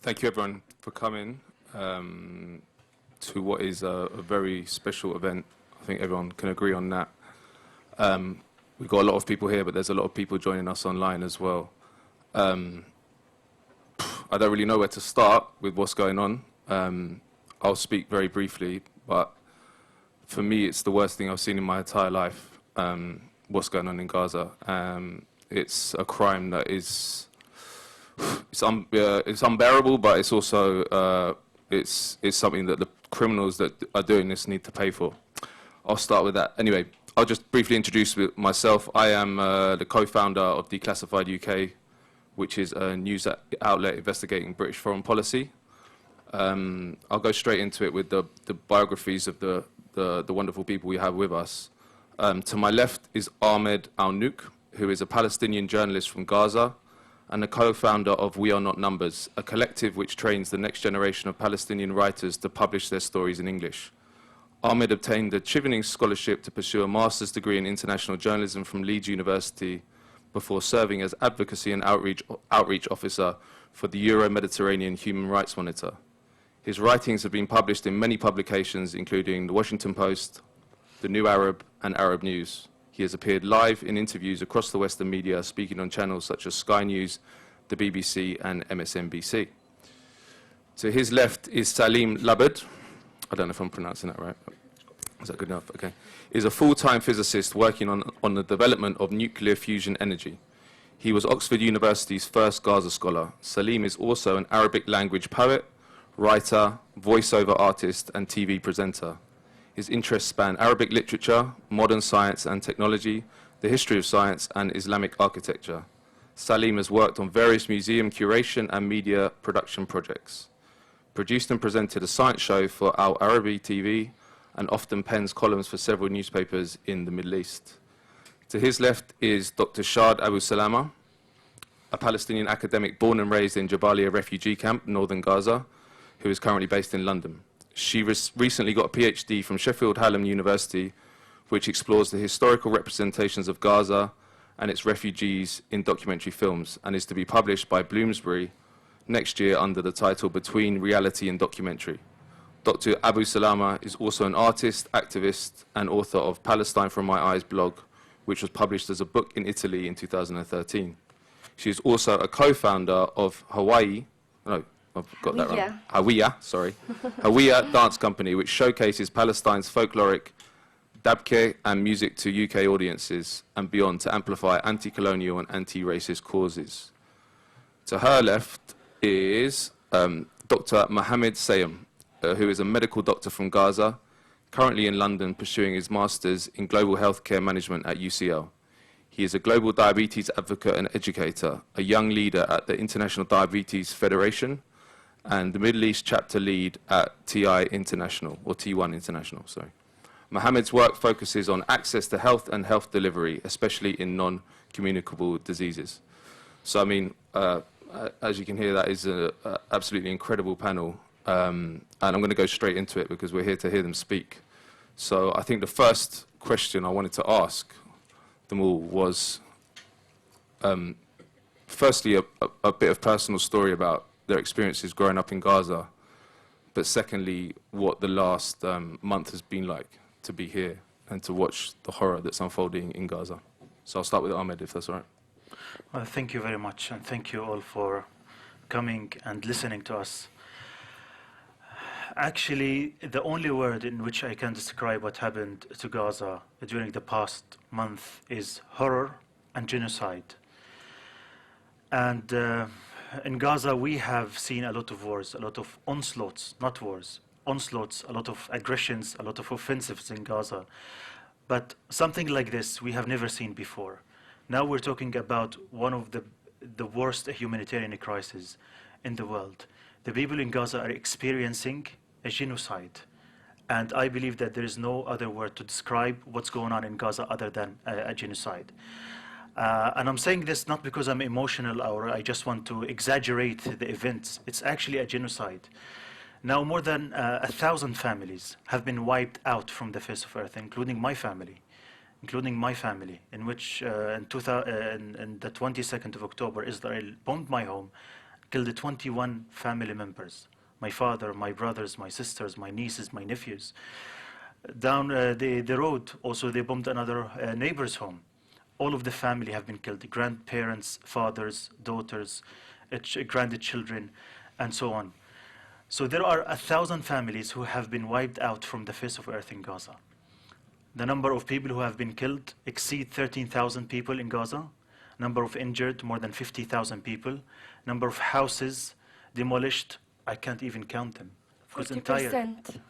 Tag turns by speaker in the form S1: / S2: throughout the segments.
S1: Thank you, everyone, for coming to what is a very special event. I think everyone can agree on that. We've got a lot of people here, but there's a lot of people joining us online as well. I don't really know where to start with what's going on. I'll speak very briefly, but for me, it's the worst thing I've seen in my entire life, what's going on in Gaza. It's a crime that is... It's unbearable, but it's also it's something that the criminals that are doing this need to pay for. I'll start with that. Anyway, I'll just briefly introduce myself. I am the co-founder of Declassified UK, which is a news outlet investigating British foreign policy. I'll go straight into it with the biographies of the wonderful people we have with us. To my left is Ahmed Alnaouq, who is a Palestinian journalist from Gaza, and the co-founder of We Are Not Numbers, a collective which trains the next generation of Palestinian writers to publish their stories in English. Ahmed obtained the Chevening Scholarship to pursue a master's degree in international journalism from Leeds University before serving as advocacy and outreach officer for the Euro-Mediterranean Human Rights Monitor. His writings have been published in many publications, including The Washington Post, The New Arab, and Arab News. He has appeared live in interviews across the Western media, speaking on channels such as Sky News, the BBC, and MSNBC. To his left is Saleem Lubbad. I don't know if I'm pronouncing that right. Is that good enough? Okay. He's a full-time physicist working on the development of nuclear fusion energy. He was Oxford University's first Gaza scholar. Saleem is also an Arabic language poet, writer, voiceover artist, and TV presenter. His interests span Arabic literature, modern science and technology, the history of science, and Islamic architecture. Saleem has worked on various museum curation and media production projects, produced and presented a science show for Al Arabi TV, and often pens columns for several newspapers in the Middle East. To his left is Dr. Shahd Abusalama, a Palestinian academic born and raised in Jabalia refugee camp, northern Gaza, who is currently based in London. She recently got a PhD from Sheffield Hallam University, which explores the historical representations of Gaza and its refugees in documentary films, and is to be published by Bloomsbury next year under the title Between Reality and Documentary. Dr. Abusalama is also an artist, activist, and author of Palestine From My Eyes blog, which was published as a book in Italy in 2013. She is also a co-founder of I've got that wrong. Hawiya dance company, which showcases Palestine's folkloric dabke and music to UK audiences and beyond to amplify anti-colonial and anti-racist causes. To her left is Dr. Mohammed Seyam, who is a medical doctor from Gaza, currently in London pursuing his master's in global healthcare management at UCL. He is a global diabetes advocate and educator, a young leader at the International Diabetes Federation, and the Middle East chapter lead at TI International, or T1 International, sorry. Mohammed's work focuses on access to health and health delivery, especially in non-communicable diseases. So, I mean, as you can hear, that is an absolutely incredible panel, and I'm going to go straight into it because we're here to hear them speak. So I think the first question I wanted to ask them all was, firstly, a bit of personal story about their experiences growing up in Gaza, but secondly, what the last month has been like to be here and to watch the horror that's unfolding in Gaza. So I'll start with Ahmed, if that's all right.
S2: Well, thank you very much, and thank you all for coming and listening to us. Actually, the only word in which I can describe what happened to Gaza during the past month is horror and genocide. And in Gaza, we have seen a lot of wars, a lot of onslaughts, not wars, onslaughts, a lot of aggressions, a lot of offensives in Gaza. But something like this we have never seen before. Now we're talking about one of the worst humanitarian crises in the world. The people in Gaza are experiencing a genocide. And I believe that there is no other word to describe what's going on in Gaza other than a genocide. And I'm saying this not because I'm emotional or I just want to exaggerate the events. It's actually a genocide. Now more than 1,000 families have been wiped out from the face of earth, including my family, in which in the 22nd of October, Israel bombed my home, killed 21 family members. My father, my brothers, my sisters, my nieces, my nephews. Down the road, also they bombed another neighbor's home. All of the family have been killed, grandparents, fathers, daughters, grandchildren, and so on. So there are 1,000 families who have been wiped out from the face of earth in Gaza. The number of people who have been killed exceed 13,000 people in Gaza. Number of injured, more than 50,000 people. Number of houses demolished, I can't even count them.
S3: 40% apparently.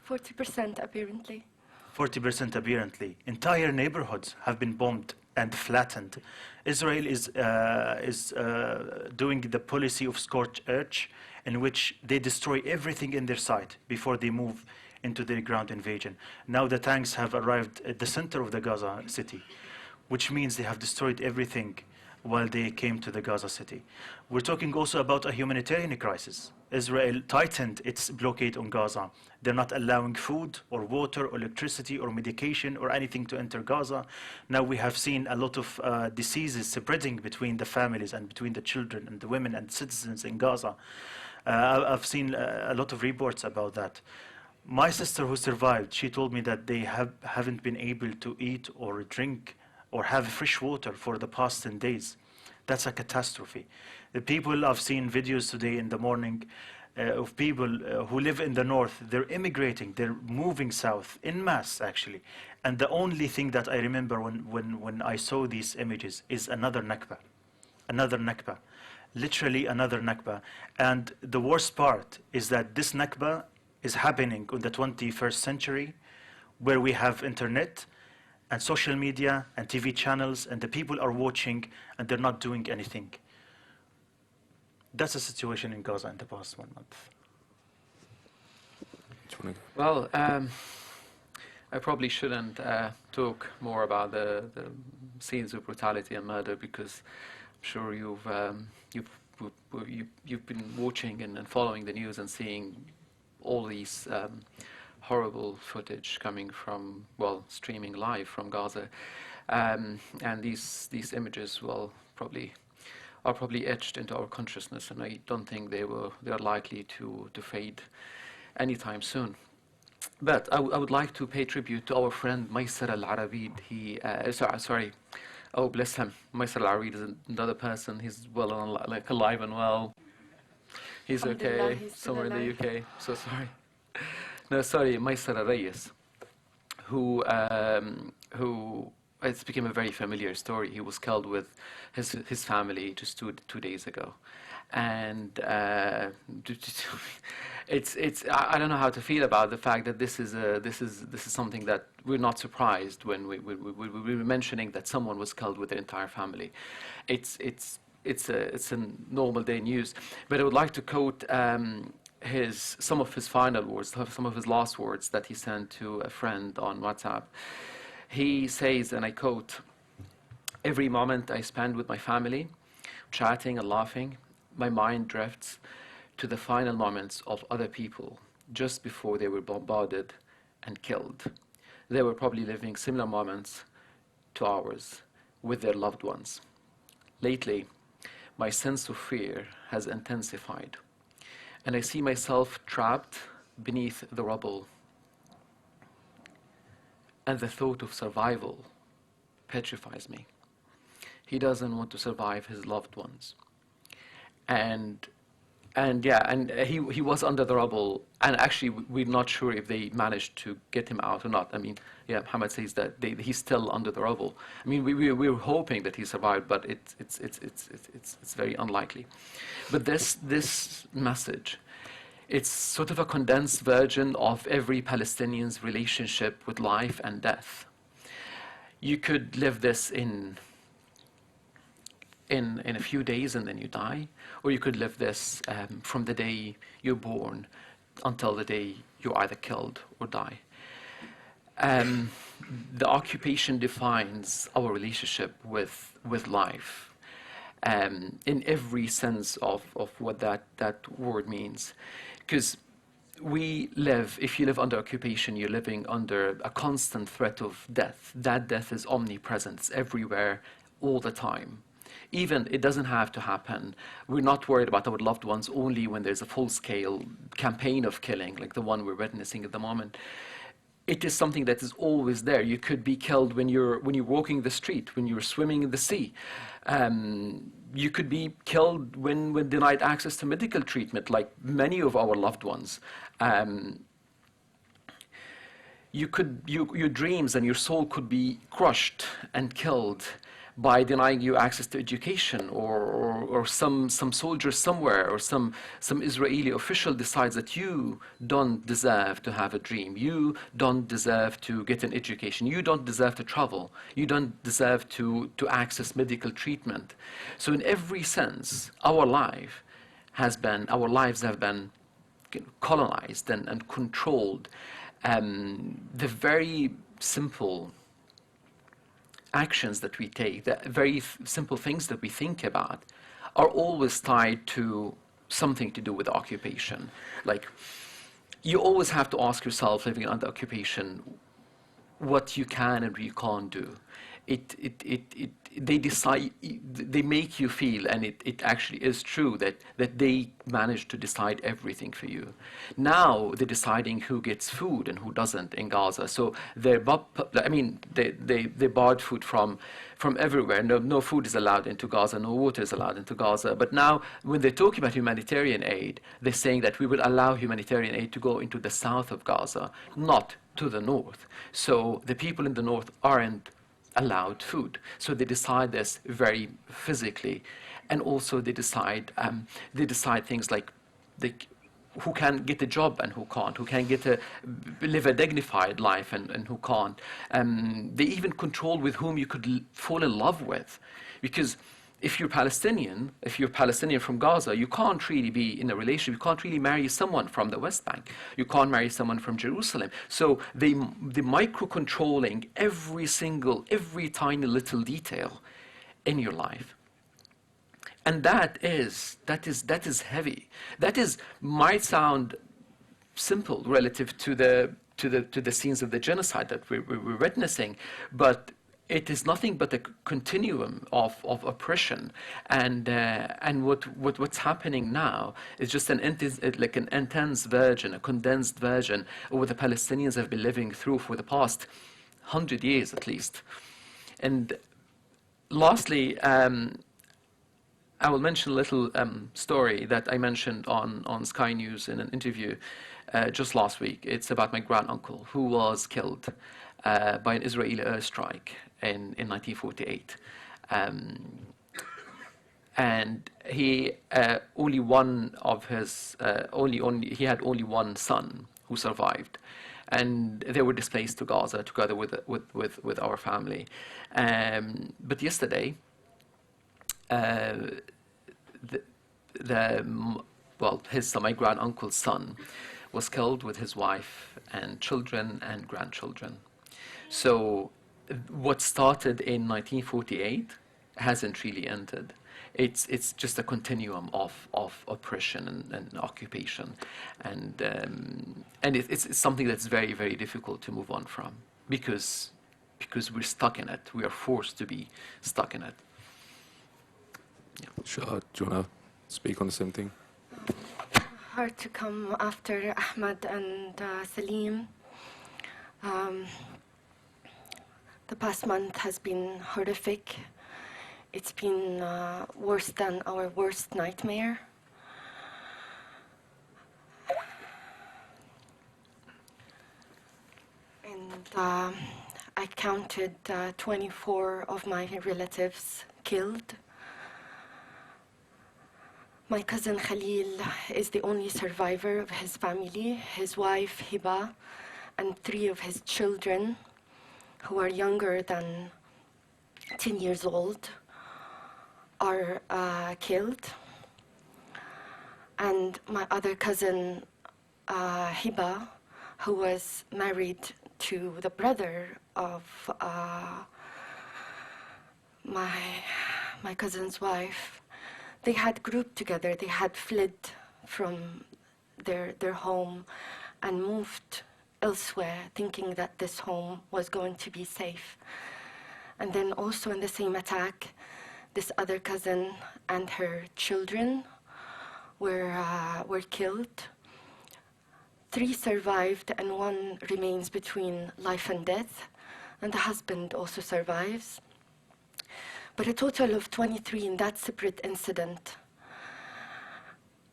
S2: 40% apparently. Entire neighborhoods have been bombed and flattened. Israel is doing the policy of scorched earth, in which they destroy everything in their sight before they move into the ground invasion. Now the tanks have arrived at the center of the Gaza city, which means they have destroyed everything while they came to the Gaza city. We're talking also about a humanitarian crisis. Israel tightened its blockade on Gaza. They're not allowing food or water or electricity or medication or anything to enter Gaza. Now we have seen a lot of diseases spreading between the families and between the children and the women and citizens in Gaza. I've seen a lot of reports about that. My sister who survived, she told me that they haven't been able to eat or drink or have fresh water for the past 10 days. That's a catastrophe. The people, I've seen videos today in the morning of people who live in the north, they're immigrating, they're moving south, en masse actually. And the only thing that I remember when I saw these images is another Nakba. Another Nakba. Literally another Nakba. And the worst part is that this Nakba is happening in the 21st century, where we have internet and social media and TV channels, and the people are watching and they're not doing anything. That's the situation in Gaza in the past 1 month.
S4: Well, I probably shouldn't talk more about the scenes of brutality and murder, because I'm sure you've been watching and following the news and seeing all these horrible footage coming from, well, streaming live from Gaza, and these images are probably etched into our consciousness, and I don't think they are likely to fade anytime soon. But I would like to pay tribute to our friend Maysar Al-Arabid. Oh, bless him. Maysar Al-Arabid is another person. He's alive and well. He's okay.
S3: He's
S4: somewhere in the
S3: alive.
S4: UK. So sorry. No, sorry, Maysar Al-Reyes, who it's become a very familiar story. He was killed with his family just two days ago, and I don't know how to feel about the fact that this is something that we're not surprised when we were mentioning that someone was killed with their entire family. It's a normal day news. But I would like to quote some of his final words, some of his last words that he sent to a friend on WhatsApp. He says, and I quote, "Every moment I spend with my family, chatting and laughing, my mind drifts to the final moments of other people just before they were bombarded and killed. They were probably living similar moments to ours with their loved ones. Lately, my sense of fear has intensified, and I see myself trapped beneath the rubble. And the thought of survival petrifies me. He doesn't want to survive his loved ones." And he was under the rubble, and actually we're not sure if they managed to get him out or not. I mean, yeah, Mohammed says that he's still under the rubble. I mean, we were hoping that he survived, but it's very unlikely. But this message, it's sort of a condensed version of every Palestinian's relationship with life and death. You could live this in a few days and then you die, or you could live this from the day you're born until the day you're either killed or die. The occupation defines our relationship with life, in every sense of what that word means. Because if you live under occupation, you're living under a constant threat of death. That death is omnipresent, it's everywhere, all the time. Even it doesn't have to happen. We're not worried about our loved ones only when there's a full-scale campaign of killing, like the one we're witnessing at the moment. It is something that is always there. You could be killed when you're walking the street, when you're swimming in the sea. You could be killed when denied access to medical treatment, like many of our loved ones. Your dreams and your soul could be crushed and killed by denying you access to education, or some soldier somewhere, or some Israeli official decides that you don't deserve to have a dream, you don't deserve to get an education, you don't deserve to travel, you don't deserve to access medical treatment. So in every sense, our lives have been colonized and controlled. The very simple actions that we take, the very simple things that we think about, are always tied to something to do with occupation. Like, you always have to ask yourself, living under occupation, what you can and you can't do. They decide, they make you feel, and it actually is true that they manage to decide everything for you. Now they're deciding who gets food and who doesn't in Gaza. So they barred food from everywhere. No food is allowed into Gaza, no water is allowed into Gaza. But now when they're talking about humanitarian aid, they're saying that we will allow humanitarian aid to go into the south of Gaza, not to the north. So the people in the north aren't allowed food. So they decide this very physically, and also they decide things like who can get a job and who can't, who can live a dignified life and who can't. They even control with whom you could fall in love with, because if you're Palestinian from Gaza, you can't really be in a relationship. You can't really marry someone from the West Bank. You can't marry someone from Jerusalem. So the micro-controlling every tiny little detail in your life. And that is heavy. That might sound simple relative to the scenes of the genocide that we're witnessing, but it is nothing but a continuum of oppression, and what's happening now is just an intense version, a condensed version of what the Palestinians have been living through for the past 100 years at least. And lastly, I will mention a little story that I mentioned on Sky News in an interview just last week. It's about my granduncle who was killed by an Israeli airstrike in 1948. And he had only one son who survived, and they were displaced to Gaza together with our family. But yesterday, my granduncle's son was killed with his wife and children and grandchildren. So what started in 1948 hasn't really ended. It's just a continuum of oppression and occupation, and it's something that's very, very difficult to move on from, because we're stuck in it. We are forced to be stuck in it. Yeah.
S1: Shahd, do you want to speak on the same thing?
S3: Hard to come after Ahmed and Saleem. The past month has been horrific. It's been worse than our worst nightmare. And I counted 24 of my relatives killed. My cousin Khalil is the only survivor of his family. His wife, Hiba, and 3 of his children, who are younger than 10 years old, are killed. And my other cousin, Hiba, who was married to the brother of my cousin's wife, they had grouped together. They had fled from their home and moved elsewhere, thinking that this home was going to be safe. And then also in the same attack, This other cousin and her children were killed. 3 survived and 1 remains between life and death, and the husband also survives. But a total of 23 in that separate incident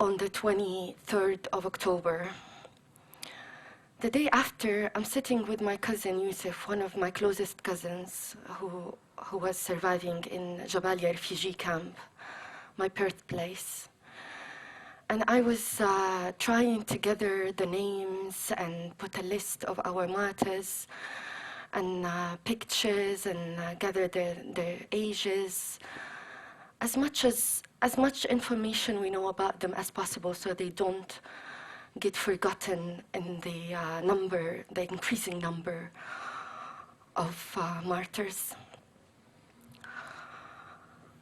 S3: on the 23rd of October. The day after, I'm sitting with my cousin Yusuf, one of my closest cousins, who was surviving in Jabalia refugee camp, my birthplace. And I was trying to gather the names and put a list of our martyrs and pictures and gather their ages, as much information we know about them as possible, so they don't get forgotten in the increasing number of martyrs.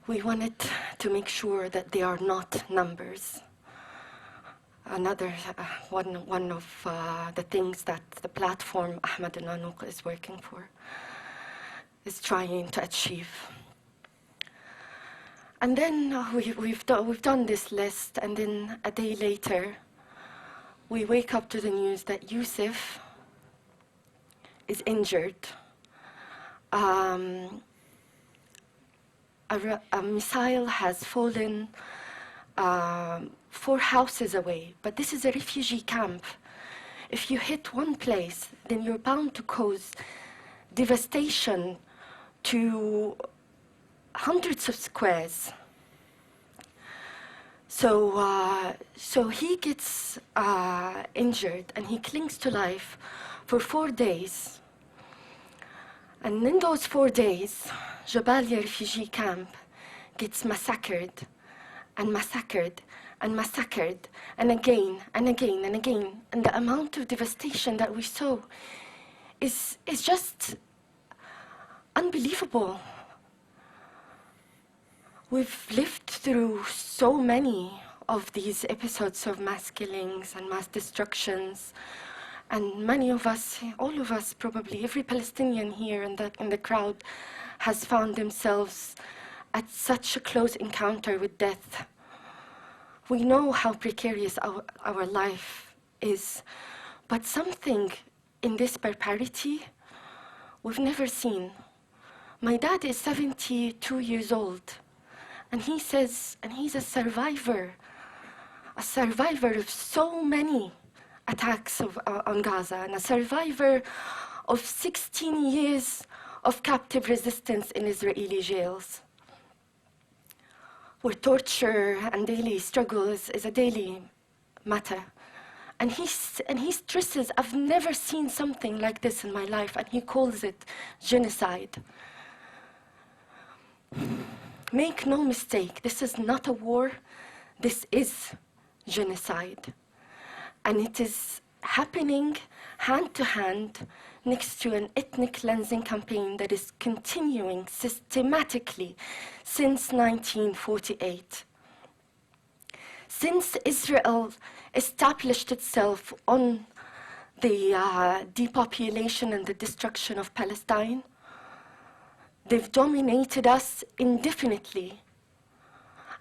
S3: We wanted to make sure that they are not numbers. Another one of the things that the platform Ahmed Alnaouq is working for, is trying to achieve. And then we've done this list, and then a day later, we wake up to the news that Yusuf is injured. A missile has fallen 4 houses away, but this is a refugee camp. If you hit one place, then you're bound to cause devastation to hundreds of squares. So he gets injured, and he clings to life for 4 days. And in those 4 days, Jabalia refugee camp gets massacred and massacred and massacred, and again and again and again. And the amount of devastation that we saw is just unbelievable. We've lived through so many of these episodes of mass killings and mass destructions, and many of us, all of us probably, every Palestinian here in the crowd has found themselves at such a close encounter with death. We know how precarious our life is, but something in this barbarity we've never seen. My dad is 72 years old, and he says, and he's a survivor of so many attacks on Gaza, and a survivor of 16 years of captive resistance in Israeli jails, where torture and daily struggles is a daily matter. And he stresses, I've never seen something like this in my life, and he calls it genocide. Make no mistake, this is not a war, this is genocide. And it is happening hand to hand next to an ethnic cleansing campaign that is continuing systematically since 1948. Since Israel established itself on the depopulation and the destruction of Palestine, they've dominated us indefinitely,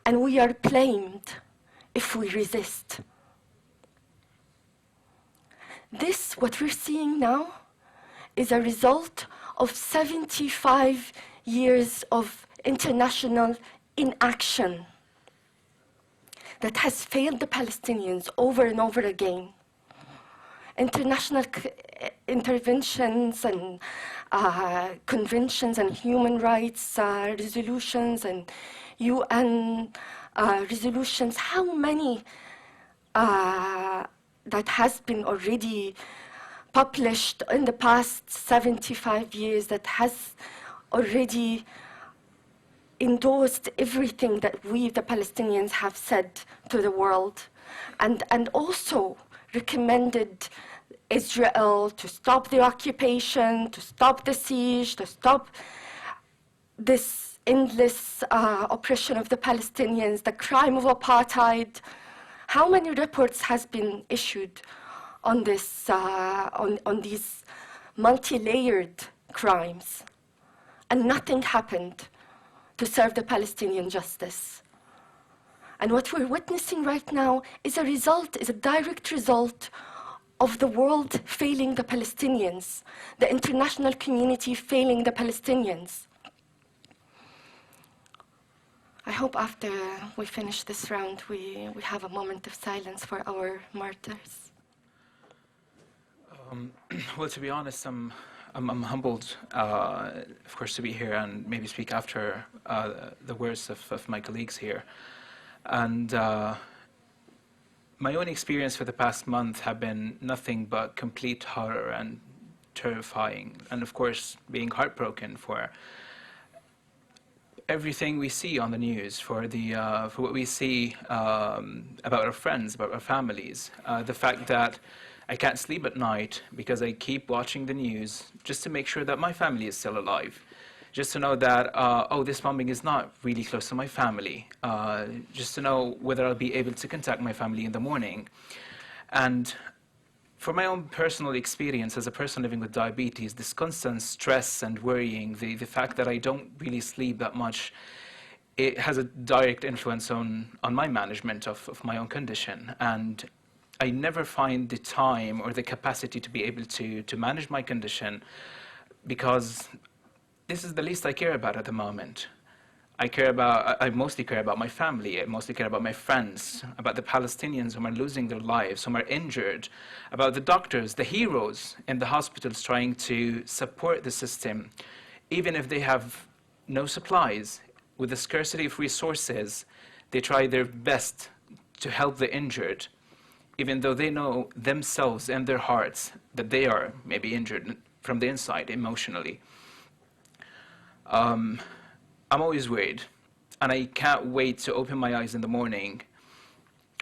S3: and we are blamed if we resist. This, what we're seeing now, is a result of 75 years of international inaction that has failed the Palestinians over and over again. International interventions and conventions and human rights resolutions and UN resolutions, how many that has been already published in the past 75 years, that has already endorsed everything that we, the Palestinians, have said to the world, and also recommended Israel to stop the occupation, to stop the siege, to stop this endless oppression of the Palestinians, the crime of apartheid. How many reports has been issued on this, on these multi-layered crimes? And nothing happened to serve the Palestinian justice. And what we're witnessing right now is a direct result of the world failing the Palestinians, the international community failing the Palestinians. I hope after we finish this round, we have a moment of silence for our martyrs.
S5: Well, to be honest, I'm humbled, of course, to be here and maybe speak after the words of my colleagues here. And my own experience for the past month have been nothing but complete horror and terrifying, and of course being heartbroken for everything we see on the news, for what we see about our friends, about our families, the fact that I can't sleep at night because I keep watching the news just to make sure that my family is still alive. Just to know that, oh, this bombing is not really close to my family. Just to know whether I'll be able to contact my family in the morning. And for my own personal experience as a person living with diabetes, this constant stress and worrying, the fact that I don't really sleep that much, it has a direct influence on my management of my own condition. And I never find the time or the capacity to be able to manage my condition, because this is the least I care about at the moment. I mostly care about my family, I mostly care about my friends, about the Palestinians who are losing their lives, who are injured, about the doctors, the heroes in the hospitals trying to support the system, even if they have no supplies. With the scarcity of resources, they try their best to help the injured, even though they know themselves and their hearts that they are maybe injured from the inside emotionally. I'm always worried, and I can't wait to open my eyes in the morning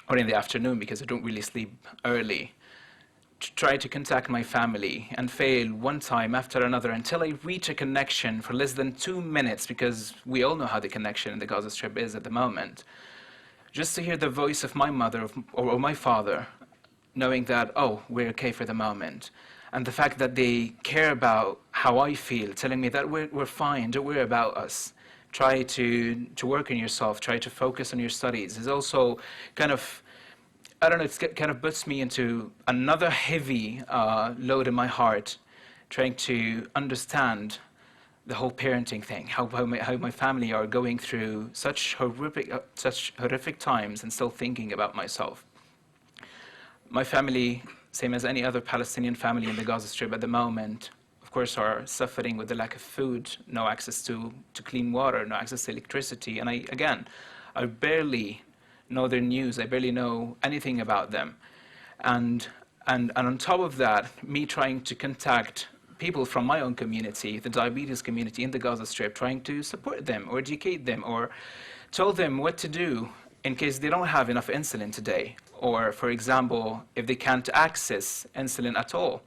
S5: or in the afternoon, because I don't really sleep early, to try to contact my family and fail one time after another until I reach a connection for less than 2 minutes, because we all know how the connection in the Gaza Strip is at the moment. Just to hear the voice of my mother or my father, knowing that, oh, we're okay for the moment. And the fact that they care about how I feel, telling me that we're fine, don't worry about us. Try to work on yourself, try to focus on your studies, is also kind of, I don't know, it kind of puts me into another heavy load in my heart, trying to understand the whole parenting thing, how my family are going through such horrific times and still thinking about myself. My family, same as any other Palestinian family in the Gaza Strip at the moment, of course, are suffering with the lack of food, no access to clean water, no access to electricity. And I barely know their news. I barely know anything about them. And on top of that, me trying to contact people from my own community, the diabetes community in the Gaza Strip, trying to support them or educate them or tell them what to do in case they don't have enough insulin today, or, for example, if they can't access insulin at all.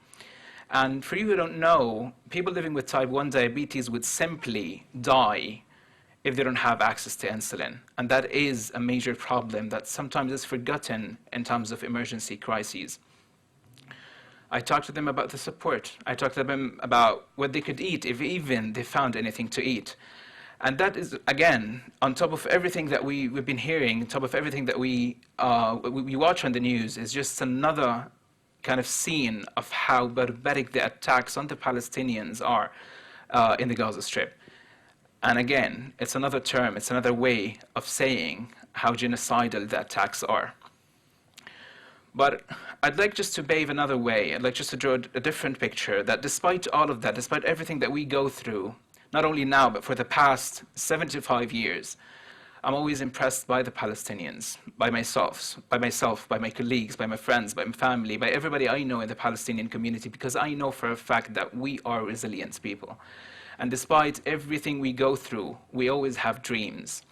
S5: And for you who don't know, people living with type 1 diabetes would simply die if they don't have access to insulin. And that is a major problem that sometimes is forgotten in times of emergency crises. I talked to them about the support. I talked to them about what they could eat, if even they found anything to eat. And that is, again, on top of everything that we've been hearing, on top of everything that we watch on the news, is just another kind of scene of how barbaric the attacks on the Palestinians are in the Gaza Strip. And again, it's another term, it's another way of saying how genocidal the attacks are. But I'd like just to pave another way. I'd like just to draw a different picture, that despite all of that, despite everything that we go through, not only now, but for the past 75 years, I'm always impressed by the Palestinians, by myself, by my colleagues, by my friends, by my family, by everybody I know in the Palestinian community, because I know for a fact that we are resilient people. And despite everything we go through, we always have dreams.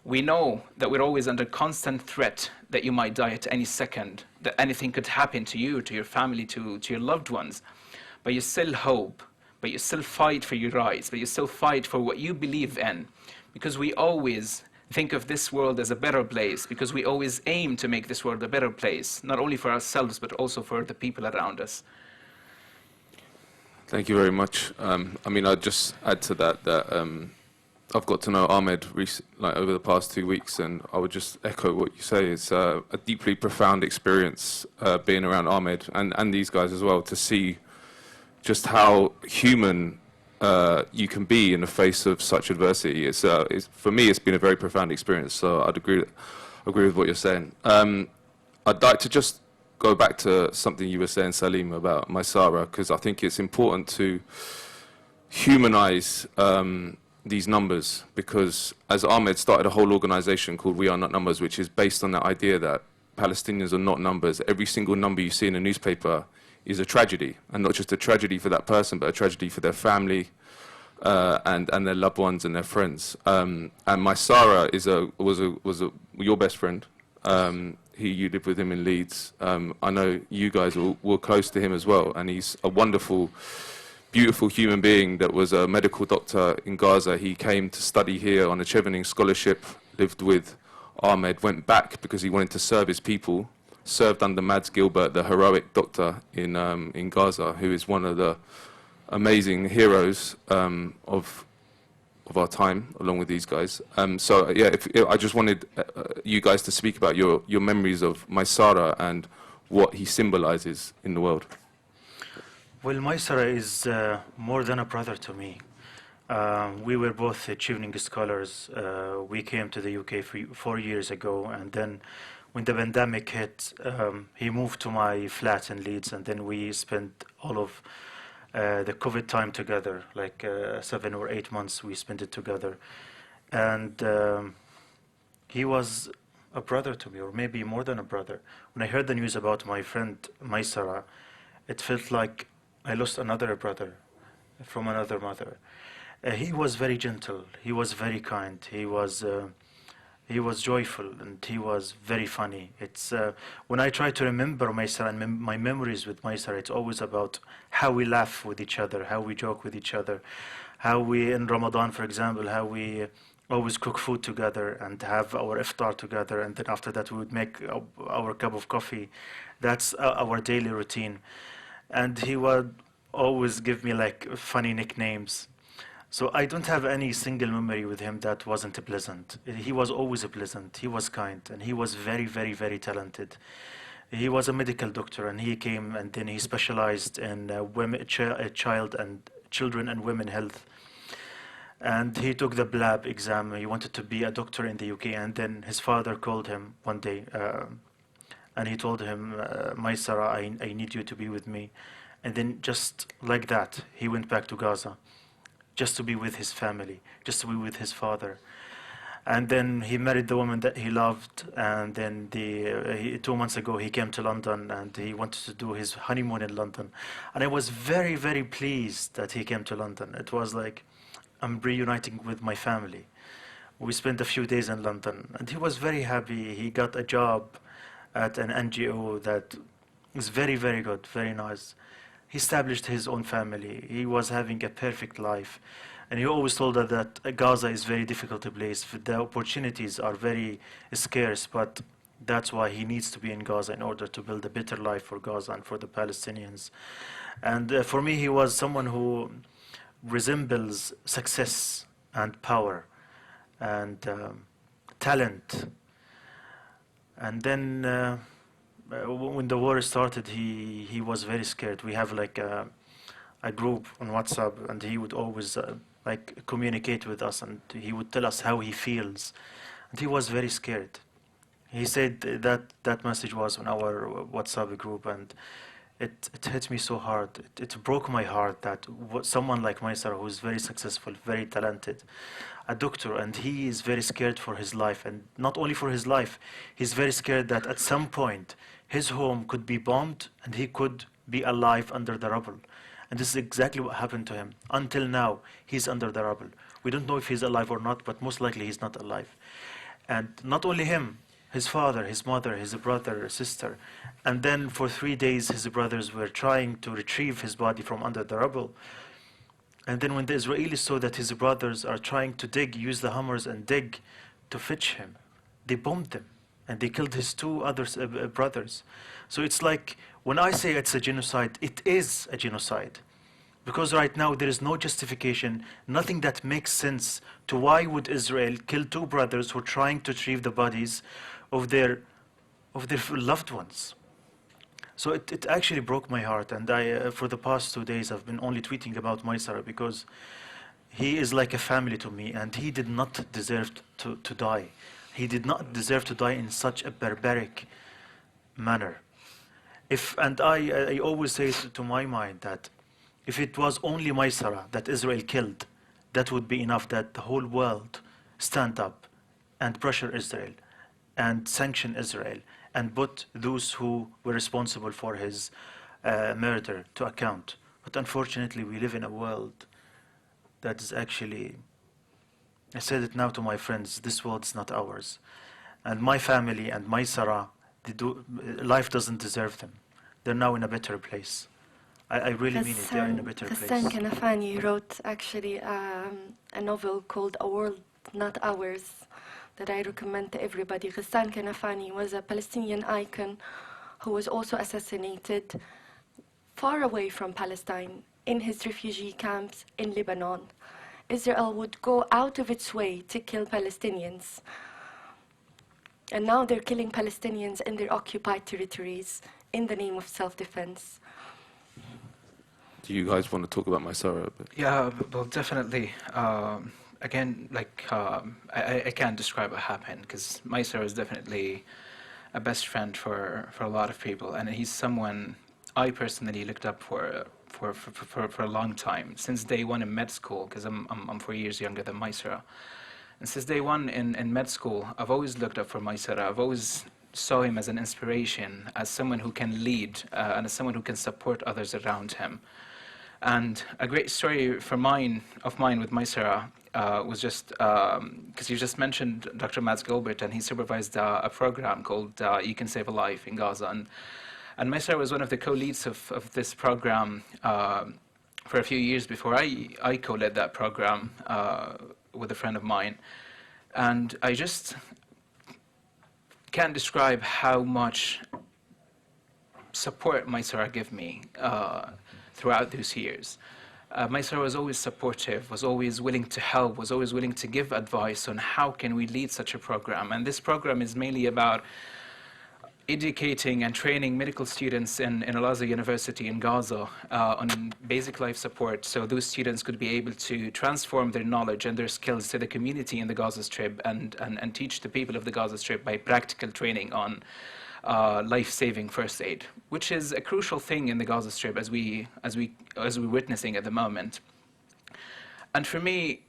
S5: We know that we're always under constant threat that you might die at any second, that anything could happen to you, to your family, to your loved ones. But you still hope, but you still fight for your rights, but you still fight for what you believe in. Because we always think of this world as a better place, because we always aim to make this world a better place, not only for ourselves, but also for the people around us.
S1: Thank you very much. I mean, I'd just add to that I've got to know Ahmed like over the past 2 weeks, and I would just echo what you say. It's a deeply profound experience being around Ahmed and these guys as well, to see just how human you can be in the face of such adversity. It's for me, it's been a very profound experience. So I'd agree with what you're saying. I'd like to just go back to something you were saying, Saleem, about Maysara, because I think it's important to humanize these numbers, because as Ahmed started a whole organization called We Are Not Numbers, which is based on that idea that Palestinians are not numbers. Every single number you see in a newspaper is a tragedy, and not just a tragedy for that person, but a tragedy for their family and their loved ones and their friends. And Maysara was your best friend. You lived with him in Leeds. I know you guys were close to him as well, and he's a wonderful, beautiful human being that was a medical doctor in Gaza. He came to study here on a Chevening scholarship, lived with Ahmed, went back because he wanted to serve his people, served under Mads Gilbert, the heroic doctor in Gaza, who is one of the amazing heroes of our time, along with these guys. So yeah, I just wanted you guys to speak about your memories of Maysara and what he symbolizes in the world.
S2: Well, Maysara is more than a brother to me. We were both Chevening scholars. We came to the UK 4 years ago, and then when the pandemic hit, he moved to my flat in Leeds, and then we spent all of the COVID time together, like 7 or 8 months we spent it together. And he was a brother to me, or maybe more than a brother. When I heard the news about my friend Maysara, it felt like I lost another brother from another mother. He was very gentle. He was very kind. He was joyful, and he was very funny. It's when I try to remember Maysara and my memories with Maysara, it's always about how we laugh with each other, how we joke with each other, how we, in Ramadan, for example, how we always cook food together and have our iftar together, and then after that we would make our cup of coffee. That's our daily routine. And he would always give me like funny nicknames. So I don't have any single memory with him that wasn't pleasant. He was always pleasant, he was kind, and he was very, very, very talented. He was a medical doctor, and he came and then he specialized in child and children and women health. And he took the BLAB exam. He wanted to be a doctor in the UK, and then his father called him one day and he told him, Maysara, I need you to be with me. And then just like that, he went back to Gaza, just to be with his family, just to be with his father. And then he married the woman that he loved, and then 2 months ago he came to London, and he wanted to do his honeymoon in London. And I was very, very pleased that he came to London. It was like, I'm reuniting with my family. We spent a few days in London, and he was very happy. He got a job at an NGO that is very, very good, very nice. He established his own family. He was having a perfect life. And he always told us that Gaza is a very difficult place. The opportunities are very scarce, but that's why he needs to be in Gaza in order to build a better life for Gaza and for the Palestinians. And for me, he was someone who resembles success and power and talent. And then when the war started, he was very scared. We have like a group on WhatsApp, and he would always like communicate with us, and he would tell us how he feels. And he was very scared. He said that message was on our WhatsApp group, and it hit me so hard. It broke my heart that someone like Maysara, who is very successful, very talented, a doctor, and he is very scared for his life. And not only for his life, he's very scared that at some point his home could be bombed and he could be alive under the rubble. And this is exactly what happened to him. Until now, he's under the rubble. We don't know if he's alive or not, but most likely he's not alive. And not only him, his father, his mother, his brother, sister. And then for 3 days, his brothers were trying to retrieve his body from under the rubble. And then when the Israelis saw that his brothers are trying to dig, use the hammers and dig to fetch him, they bombed them. And they killed his 2 other brothers. So it's like, when I say it's a genocide, it is a genocide. Because right now there is no justification, nothing that makes sense to why would Israel kill two brothers who are trying to retrieve the bodies of their loved ones. So it actually broke my heart, and I for the past 2 days I've been only tweeting about Maysara because he is like a family to me, and he did not deserve to die. He did not deserve to die in such a barbaric manner. I always say to my mind that if it was only Maysara that Israel killed, that would be enough that the whole world stand up and pressure Israel and sanction Israel and put those who were responsible for his murder to account. But unfortunately, we live in a world that is actually, I said it now to my friends, this world is not ours. And my family and Maysara, life doesn't deserve them. They're now in a better place. I really mean it, they're in a better place.
S3: Ghassan Kanafani wrote actually a novel called A World Not Ours that I recommend to everybody. Ghassan Kanafani was a Palestinian icon who was also assassinated far away from Palestine in his refugee camps in Lebanon. Israel would go out of its way to kill Palestinians. And now they're killing Palestinians in their occupied territories in the name of self-defense.
S1: Do you guys want to talk about Maysara a bit?
S5: Yeah, well, definitely. Again, I can't describe what happened because Maysara is definitely a best friend for a lot of people, and he's someone I personally looked up for a long time, since day one in med school, because I'm 4 years younger than Maysara. And since day one in med school, I've always looked up for Maysara. I've always saw him as an inspiration, as someone who can lead, and as someone who can support others around him. And a great story of mine with Maysara was just, because you just mentioned Dr. Matt Gilbert, and he supervised a program called You Can Save a Life in Gaza. And Maysara was one of the co-leads of this program for a few years before I co-led that program with a friend of mine. And I just can't describe how much support Maysara gave me throughout those years. Maysara was always supportive, was always willing to help, was always willing to give advice on how can we lead such a program. And this program is mainly about educating and training medical students in Al-Azhar University in Gaza on basic life support, so those students could be able to transform their knowledge and their skills to the community in the Gaza Strip and teach the people of the Gaza Strip by practical training on life-saving first aid, which is a crucial thing in the Gaza Strip as we're witnessing at the moment. And for me,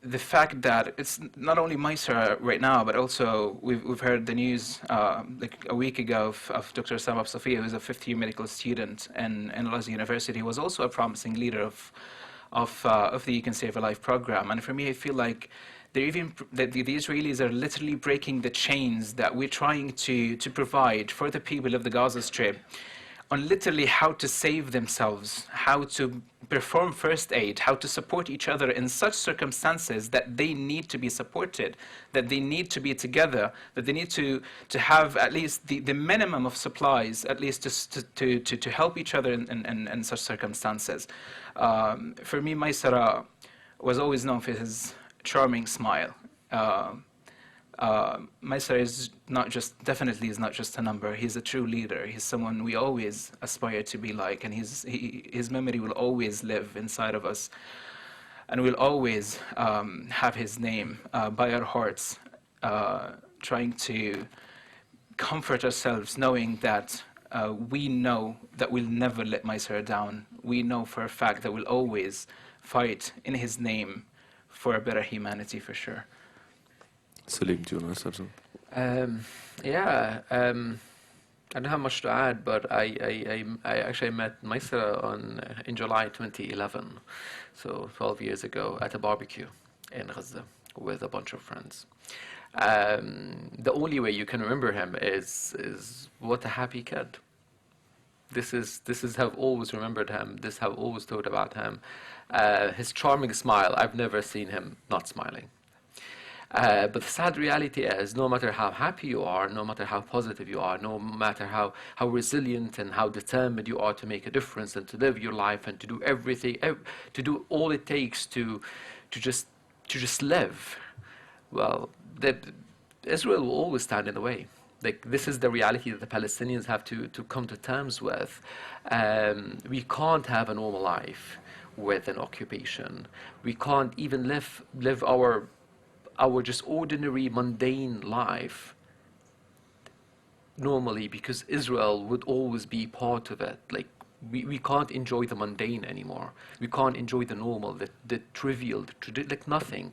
S5: the fact that it's not only Maysara right now, but also we've heard the news like a week ago of Dr. Saleem Lubbad, who's a fifth-year medical student in Al-Azhar University, who was also a promising leader of the You Can Save a Life program. And for me, I feel like the Israelis are literally breaking the chains that we're trying to provide for the people of the Gaza Strip on literally how to save themselves, how to perform first aid, how to support each other in such circumstances that they need to be supported, that they need to be together, that they need to have at least the minimum of supplies, at least to help each other in such circumstances. For me, Maysara was always known for his charming smile. Maysara is definitely not just a number. He's a true leader. He's someone we always aspire to be like, and his memory will always live inside of us, and we'll always have his name by our hearts, trying to comfort ourselves, knowing that we know that we'll never let Maysara down. We know for a fact that we'll always fight in his name for a better humanity, for sure.
S1: Saleem, do you want to say something?
S4: I don't have much to add, but I actually met Maysara in July 2011, so 12 years ago, at a barbecue in Gaza with a bunch of friends. The only way you can remember him is what a happy kid. This is how I've always remembered him. This is how I've always thought about him. His charming smile. I've never seen him not smiling. But the sad reality is, no matter how happy you are, no matter how positive you are, no matter how resilient and how determined you are to make a difference and to live your life and to do everything, to do all it takes to just live, well, that Israel will always stand in the way. Like, this is the reality that the Palestinians have to come to terms with. We can't have a normal life with an occupation. We can't even live our just ordinary, mundane life normally, because Israel would always be part of it. Like, we can't enjoy the mundane anymore. We can't enjoy the normal, the trivial, like nothing.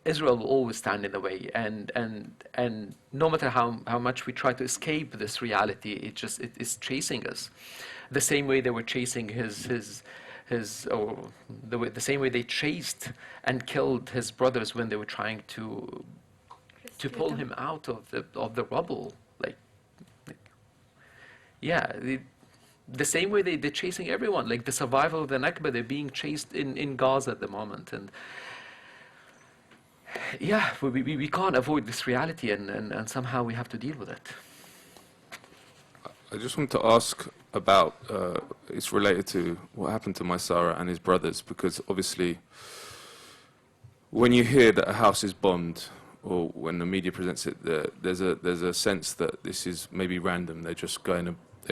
S4: Israel will always stand in the way, and no matter how much we try to escape this reality, it is chasing us. The same way they were chasing the same way they chased and killed his brothers when they were trying to pull him out of the rubble. The same way they're chasing everyone. Like, the survival of the Nakba, they're being chased in Gaza at the moment. And yeah, we can't avoid this reality, and somehow we have to deal with it.
S1: I just want to ask about, it's related to what happened to Maysara and his brothers, because obviously when you hear that a house is bombed, or when the media presents it, there's a sense that this is maybe random. They're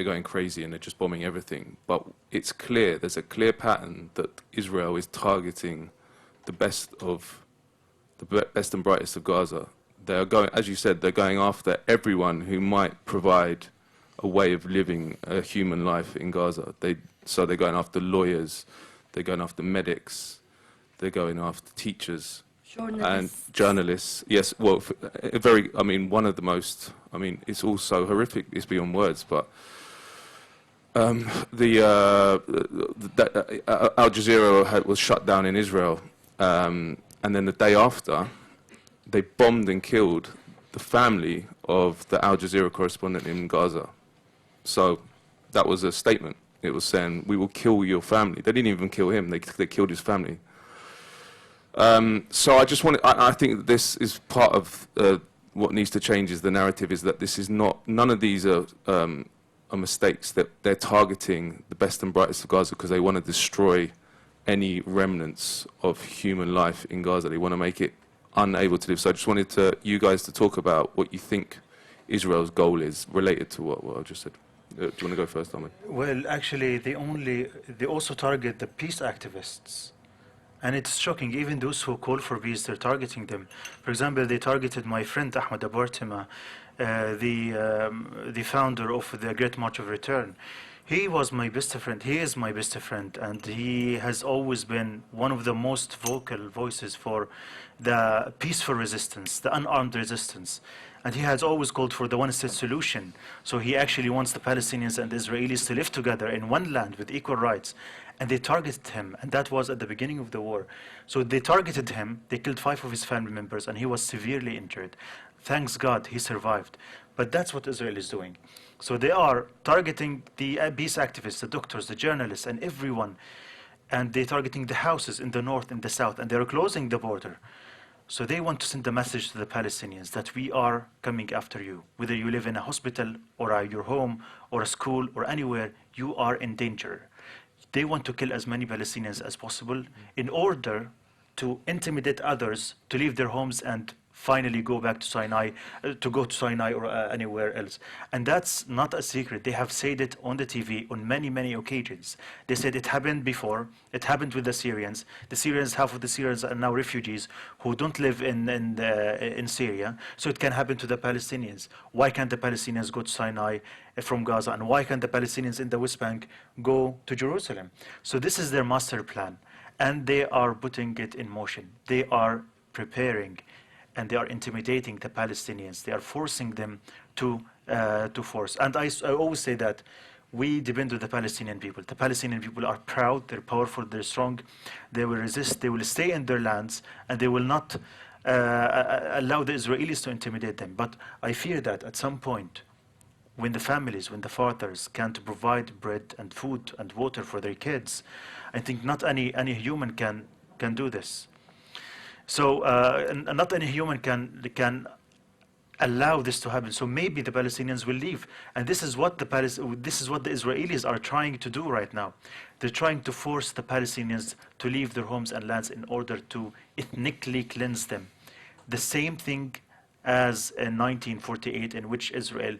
S1: going crazy and they're just bombing everything. But it's clear, there's a clear pattern that Israel is targeting the best and brightest of Gaza. They are going, as you said, they're going after everyone who might provide a way of living a human life in Gaza. So they're going after lawyers, they're going after medics, they're going after teachers. And journalists. Yes, well, one of the most, it's also horrific, it's beyond words, but Al Jazeera was shut down in Israel, and then the day after, they bombed and killed the family of the Al Jazeera correspondent in Gaza. So that was a statement. It was saying, we will kill your family. They didn't even kill him, they killed his family. So I think that this is part of what needs to change. Is the narrative is that this is none of these are mistakes, that they're targeting the best and brightest of Gaza because they want to destroy any remnants of human life in Gaza. They want to make it unable to live. So I just wanted you guys to talk about what you think Israel's goal is related to what I just said. Do you want to go first, Ahmed?
S2: Well, actually, they also target the peace activists. And it's shocking, even those who call for peace, they're targeting them. For example, they targeted my friend Ahmed Alnaouq, the founder of the Great March of Return. He was my best friend, he is my best friend, and he has always been one of the most vocal voices for the peaceful resistance, the unarmed resistance. And he has always called for the one-state solution. So he actually wants the Palestinians and the Israelis to live together in one land with equal rights. And they targeted him, and that was at the beginning of the war. So they targeted him, they killed 5 of his family members, and he was severely injured. Thanks God, he survived. But that's what Israel is doing. So they are targeting the peace activists, the doctors, the journalists, and everyone. And they're targeting the houses in the north and the south, and they're closing the border. So they want to send a message to the Palestinians that we are coming after you. Whether you live in a hospital, or your home, or a school, or anywhere, you are in danger. They want to kill as many Palestinians as possible in order to intimidate others to leave their homes and finally go back to Sinai, or anywhere else. And that's not a secret. They have said it on the TV on many, many occasions. They said it happened before. It happened with the Syrians. The Syrians, half of the Syrians are now refugees who don't live in Syria. So it can happen to the Palestinians. Why can't the Palestinians go to Sinai from Gaza? And why can't the Palestinians in the West Bank go to Jerusalem? So this is their master plan. And they are putting it in motion. They are preparing, and they are intimidating the Palestinians. They are forcing them to force. And I always say that we depend on the Palestinian people. The Palestinian people are proud, they're powerful, they're strong. They will resist, they will stay in their lands, and they will not allow the Israelis to intimidate them. But I fear that at some point, when the families, when the fathers can't provide bread and food and water for their kids, I think not any human can do this. So and not any human can allow this to happen. So maybe the Palestinians will leave, and this is what the Israelis are trying to do right now. They're trying to force the Palestinians to leave their homes and lands in order to ethnically cleanse them. The same thing as in 1948, in which Israel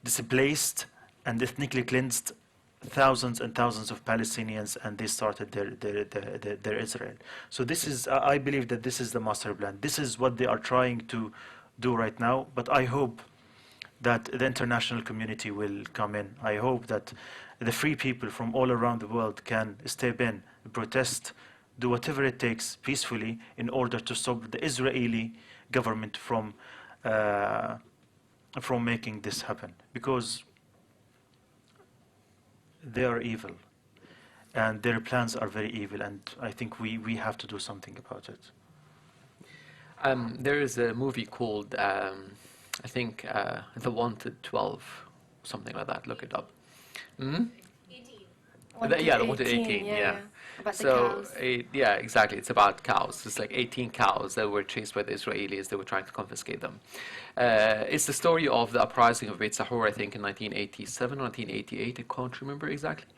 S2: displaced and ethnically cleansed thousands and thousands of Palestinians, and they started their Israel. So this is, I believe that this is the master plan. This is what they are trying to do right now, but I hope that the international community will come in. I hope that the free people from all around the world can step in, protest, do whatever it takes peacefully in order to stop the Israeli government from making this happen, because they are evil and their plans are very evil, and I think we have to do something about it.
S4: There is a movie called, I think, The Wanted 12, something like that. Look it up. Hmm?
S3: 1 to
S4: Yeah, The Wanted 18,
S3: 18,
S4: yeah.
S3: About the
S4: So,
S3: cows.
S4: yeah, exactly. It's about cows. It's like 18 cows that were chased by the Israelis. They were trying to confiscate them. It's the story of the uprising of Beit Sahur, I think, in 1987 or 1988. I can't remember exactly.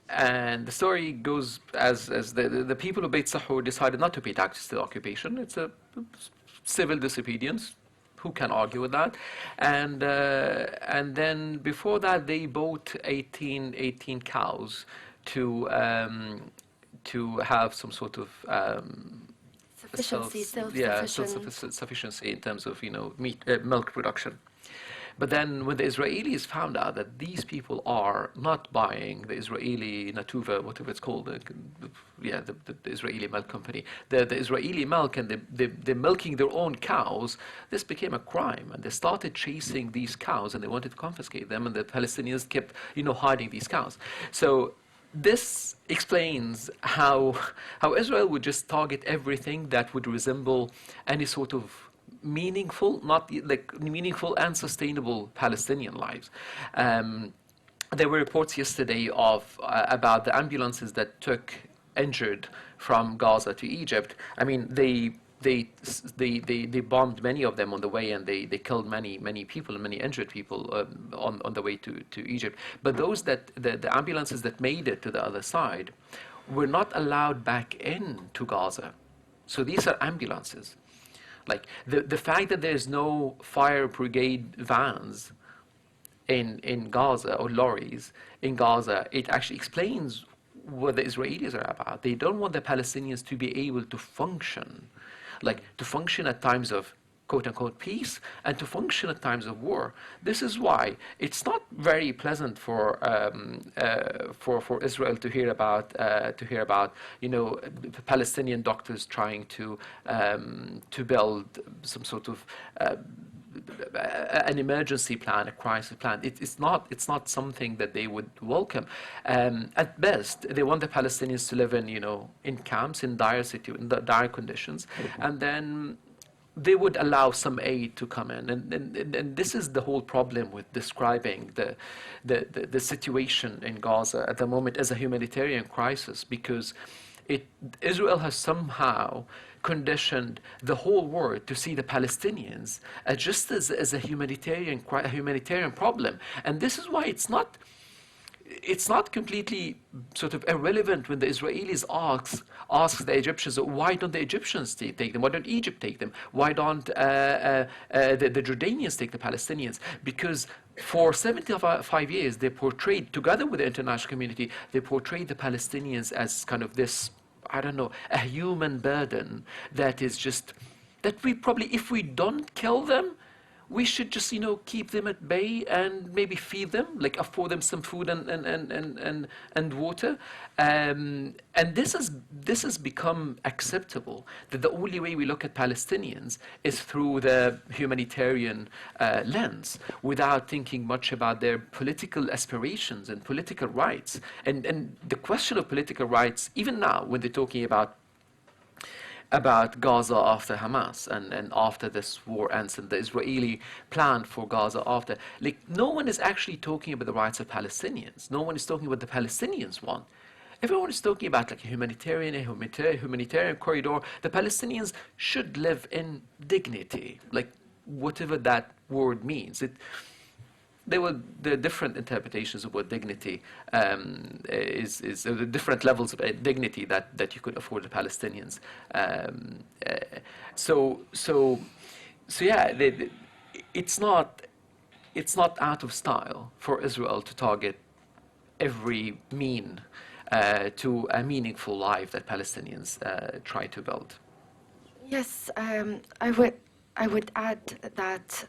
S4: And the story goes as the people of Beit Sahur decided not to pay taxes to the occupation. It's a civil disobedience. Who can argue with that? And then before that, they bought 18 cows to have some sort of
S3: Sufficiency,
S4: self-sufficiency in terms of milk production. But then when the Israelis found out that these people are not buying the Israeli Natuva, whatever it's called, the Israeli milk company, the Israeli milk, and they're milking their own cows, this became a crime. And they started chasing these cows, and they wanted to confiscate them, and the Palestinians kept, hiding these cows. So this explains how Israel would just target everything that would resemble any sort of meaningful and sustainable Palestinian lives. There were reports yesterday about the ambulances that took injured from Gaza to Egypt. I mean, they bombed many of them on the way, and they killed many people and many injured people on the way to Egypt. But those the ambulances that made it to the other side were not allowed back in to Gaza. So these are ambulances. Like the fact that there's no fire brigade vans in Gaza, or lorries in Gaza, it actually explains what the Israelis are about. They don't want the Palestinians to be able to function, at times of quote-unquote peace, and to function at times of war. This is why it's not very pleasant for Israel to hear about Palestinian doctors trying to build some sort of an emergency plan, a crisis plan. It's not something that they would welcome. At best, they want the Palestinians to live in camps, in dire conditions, and then they would allow some aid to come in, and this is the whole problem with describing the situation in Gaza at the moment as a humanitarian crisis, because Israel has somehow conditioned the whole world to see the Palestinians just as a humanitarian problem, and this is why it's not completely sort of irrelevant when the Israelis ask the Egyptians, why don't the Egyptians take them? Why don't Egypt take them? Why don't the Jordanians take the Palestinians? Because for 75 years, they portrayed, together with the international community, they portrayed the Palestinians as kind of this, I don't know, a human burden that is just, that we probably, if we don't kill them, we should just, keep them at bay and maybe feed them, afford them some food and water. And this has become acceptable, that the only way we look at Palestinians is through the humanitarian lens, without thinking much about their political aspirations and political rights. And the question of political rights, even now, when they're talking about Gaza after Hamas and after this war ends, and the Israeli plan for Gaza after, no one is actually talking about the rights of Palestinians. No one is talking about what the Palestinians want. everyone is talking about like a humanitarian corridor. The Palestinians should live in dignity, like whatever that word means. There are different interpretations of what dignity is the different levels of dignity that you could afford the Palestinians. So yeah, it's not out of style for Israel to target every mean to a meaningful life that Palestinians try to build.
S3: Yes, I would add that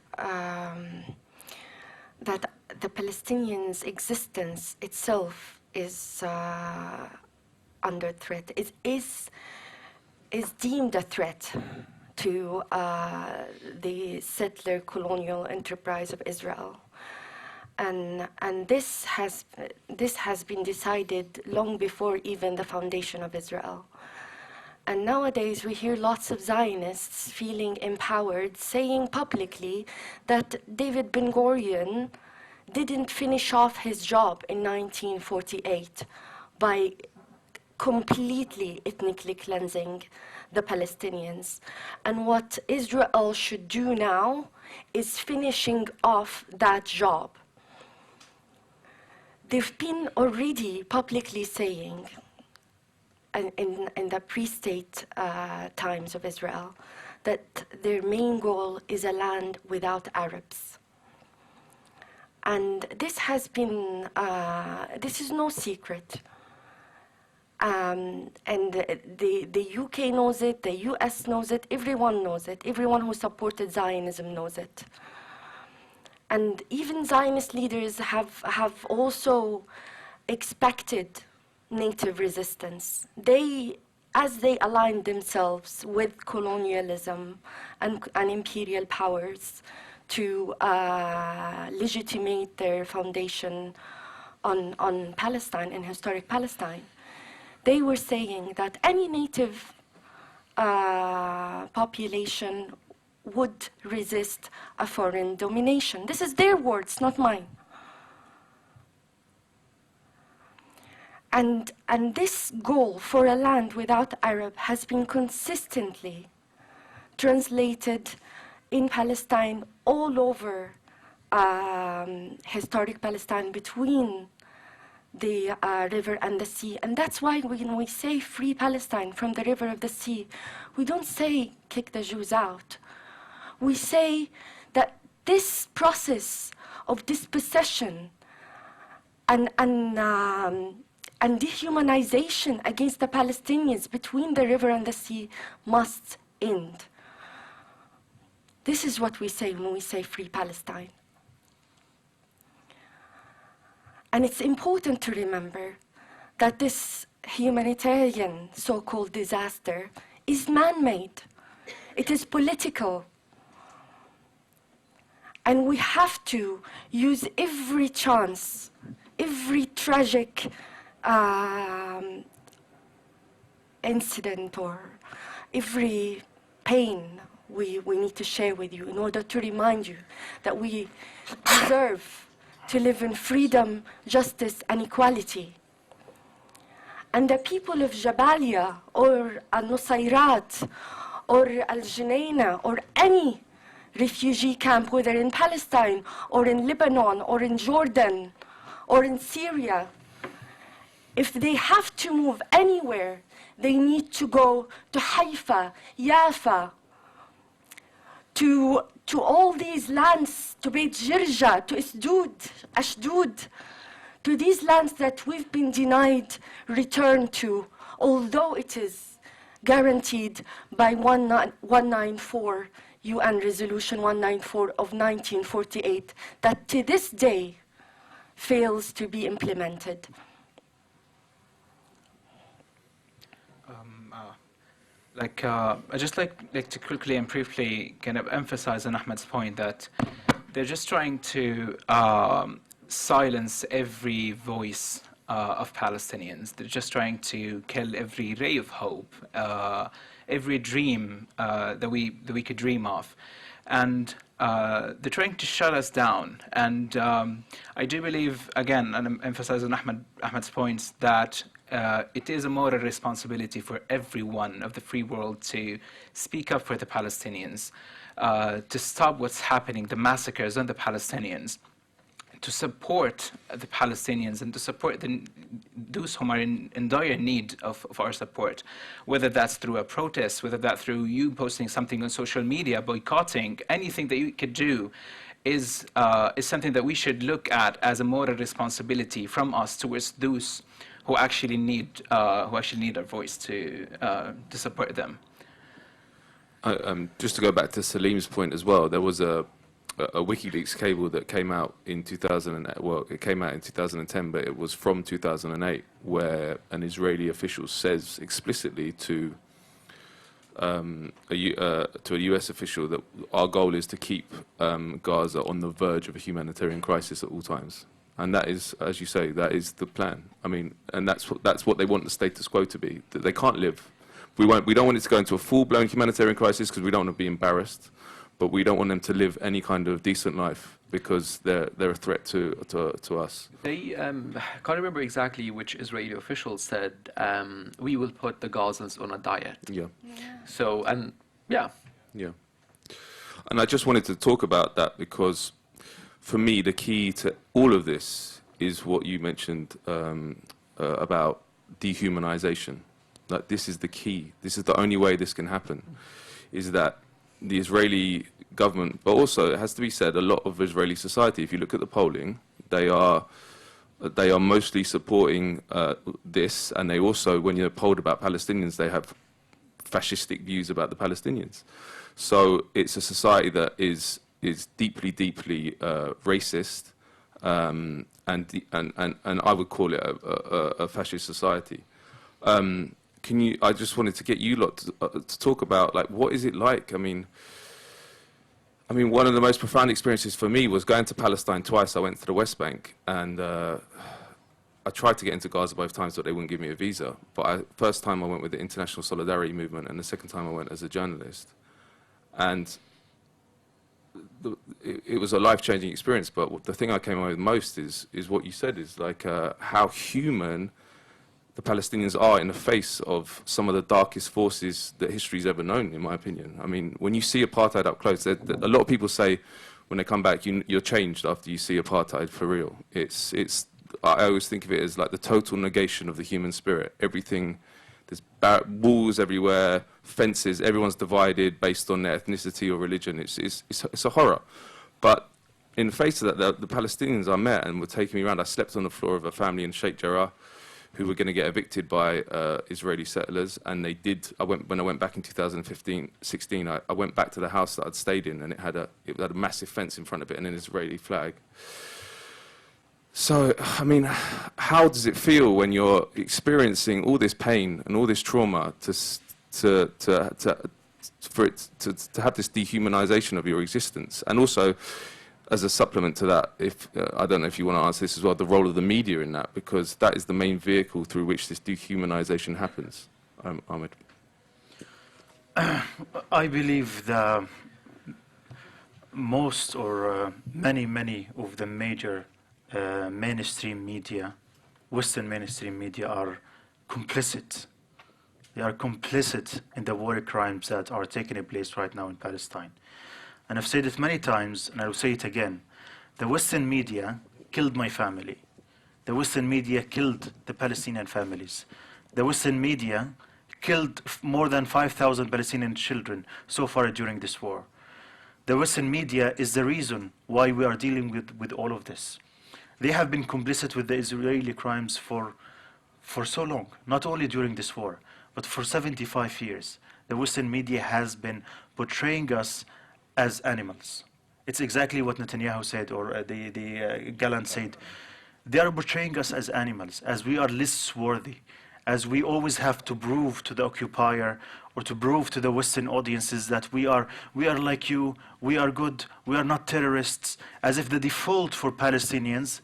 S3: that the Palestinians' existence itself is under threat. It is deemed a threat to the settler colonial enterprise of Israel. And this has been decided long before even the foundation of Israel. And nowadays we hear lots of Zionists feeling empowered, saying publicly that David Ben-Gurion didn't finish off his job in 1948 by completely ethnically cleansing the Palestinians. And what Israel should do now is finishing off that job. They've been already publicly saying, in the pre-state times of Israel, that their main goal is a land without Arabs. And this has been, this is no secret. And the UK knows it, the US knows it, everyone knows it. Everyone who supported Zionism knows it. And even Zionist leaders have also expected native resistance. As they aligned themselves with colonialism and imperial powers to legitimate their foundation on Palestine, in historic Palestine, they were saying that any native population would resist a foreign domination. This is their words, not mine. And this goal for a land without Arab has been consistently translated in Palestine all over historic Palestine between the river and the sea. And that's why when we say free Palestine from the river of the sea, we don't say kick the Jews out. We say that this process of dispossession and dehumanization against the Palestinians between the river and the sea must end. This is what we say when we say free Palestine. And it's important to remember that this humanitarian so-called disaster is man-made. It is political. And we have to use every chance, every tragic incident or every pain we need to share with you in order to remind you that we deserve to live in freedom, justice, and equality. And the people of Jabalia or Al-Nusayrat or Al-Junaina or any refugee camp, whether in Palestine or in Lebanon or in Jordan or in Syria, if they have to move anywhere, they need to go to Haifa, Yafa, to all these lands, to Beit Jirja, to Ashdod, to these lands that we've been denied return to, although it is guaranteed by 194, UN Resolution 194 of 1948, that to this day fails to be implemented.
S5: I just like to quickly and briefly kind of emphasize on Ahmed's point that they're just trying to silence every voice of Palestinians. They're just trying to kill every ray of hope, every dream that we could dream of, and they're trying to shut us down. And I do believe, again, and I'm emphasizing Ahmed's points, that it is a moral responsibility for everyone of the free world to speak up for the Palestinians, to stop what's happening, the massacres on the Palestinians, to support the Palestinians and to support those who are in dire need of our support, whether that's through a protest, whether that's through you posting something on social media, boycotting, anything that you could do is something that we should look at as a moral responsibility from us towards those who actually need our voice to support them.
S1: Just to go back to Saleem's point as well, there was a WikiLeaks cable that came out in 2008. Well, it came out in 2010, but it was from 2008, where an Israeli official says explicitly to a US official that our goal is to keep Gaza on the verge of a humanitarian crisis at all times. And that is, as you say, that is the plan. I mean, and that's what they want the status quo to be. That they can't live. We don't want it to go into a full-blown humanitarian crisis because we don't want to be embarrassed. But we don't want them to live any kind of decent life because they're a threat to us.
S4: They can't remember exactly which Israeli official said we will put the Gazans on a diet.
S1: Yeah.
S4: So yeah.
S1: And I just wanted to talk about that because, for me, the key to all of this is what you mentioned about dehumanization. Like, this is the key. This is the only way this can happen. Is that the Israeli government, but also, it has to be said, a lot of Israeli society, if you look at the polling, they are mostly supporting this, and they also, when you're polled about Palestinians, they have fascistic views about the Palestinians. So it's a society that is deeply, deeply racist, and I would call it a fascist society. I just wanted to get you lot to talk about, like, what is it like? I mean, one of the most profound experiences for me was going to Palestine twice. I went to the West Bank, and I tried to get into Gaza both times, but they wouldn't give me a visa. But first time I went with the International Solidarity Movement, and the second time I went as a journalist. And it was a life-changing experience, but the thing I came away with most is what you said, is like how human the Palestinians are in the face of some of the darkest forces that history's ever known, in my opinion. I mean, when you see apartheid up close, a lot of people say when they come back, you're changed after you see apartheid for real. I always think of it as like the total negation of the human spirit. Everything, there's walls everywhere, fences, everyone's divided based on their ethnicity or religion. It's a horror. But in the face of that, the Palestinians I met and were taking me around, I slept on the floor of a family in Sheikh Jarrah who were going to get evicted by Israeli settlers, and they did. When I went back in 2016, I went back to the house that I'd stayed in, and it had a massive fence in front of it and an Israeli flag. So, I mean, how does it feel when you're experiencing all this pain and all this trauma to have this dehumanization of your existence? And also, as a supplement to that, I don't know if you want to answer this as well, the role of the media in that, because that is the main vehicle through which this dehumanization happens. Ahmed.
S2: I believe the most or many of the major mainstream media, Western mainstream media, are complicit. They are complicit in the war crimes that are taking place right now in Palestine. And I've said it many times, and I will say it again. The Western media killed my family. The Western media killed the Palestinian families. The Western media killed more than 5,000 Palestinian children so far during this war. The Western media is the reason why we are dealing with all of this. They have been complicit with the Israeli crimes for so long, not only during this war, but for 75 years. The Western media has been portraying us as animals. It's exactly what Netanyahu said, or the Gallant said. They are portraying us as animals, as we are less worthy, as we always have to prove to the occupier or to prove to the Western audiences that we are like you, we are good, we are not terrorists, as if the default for Palestinians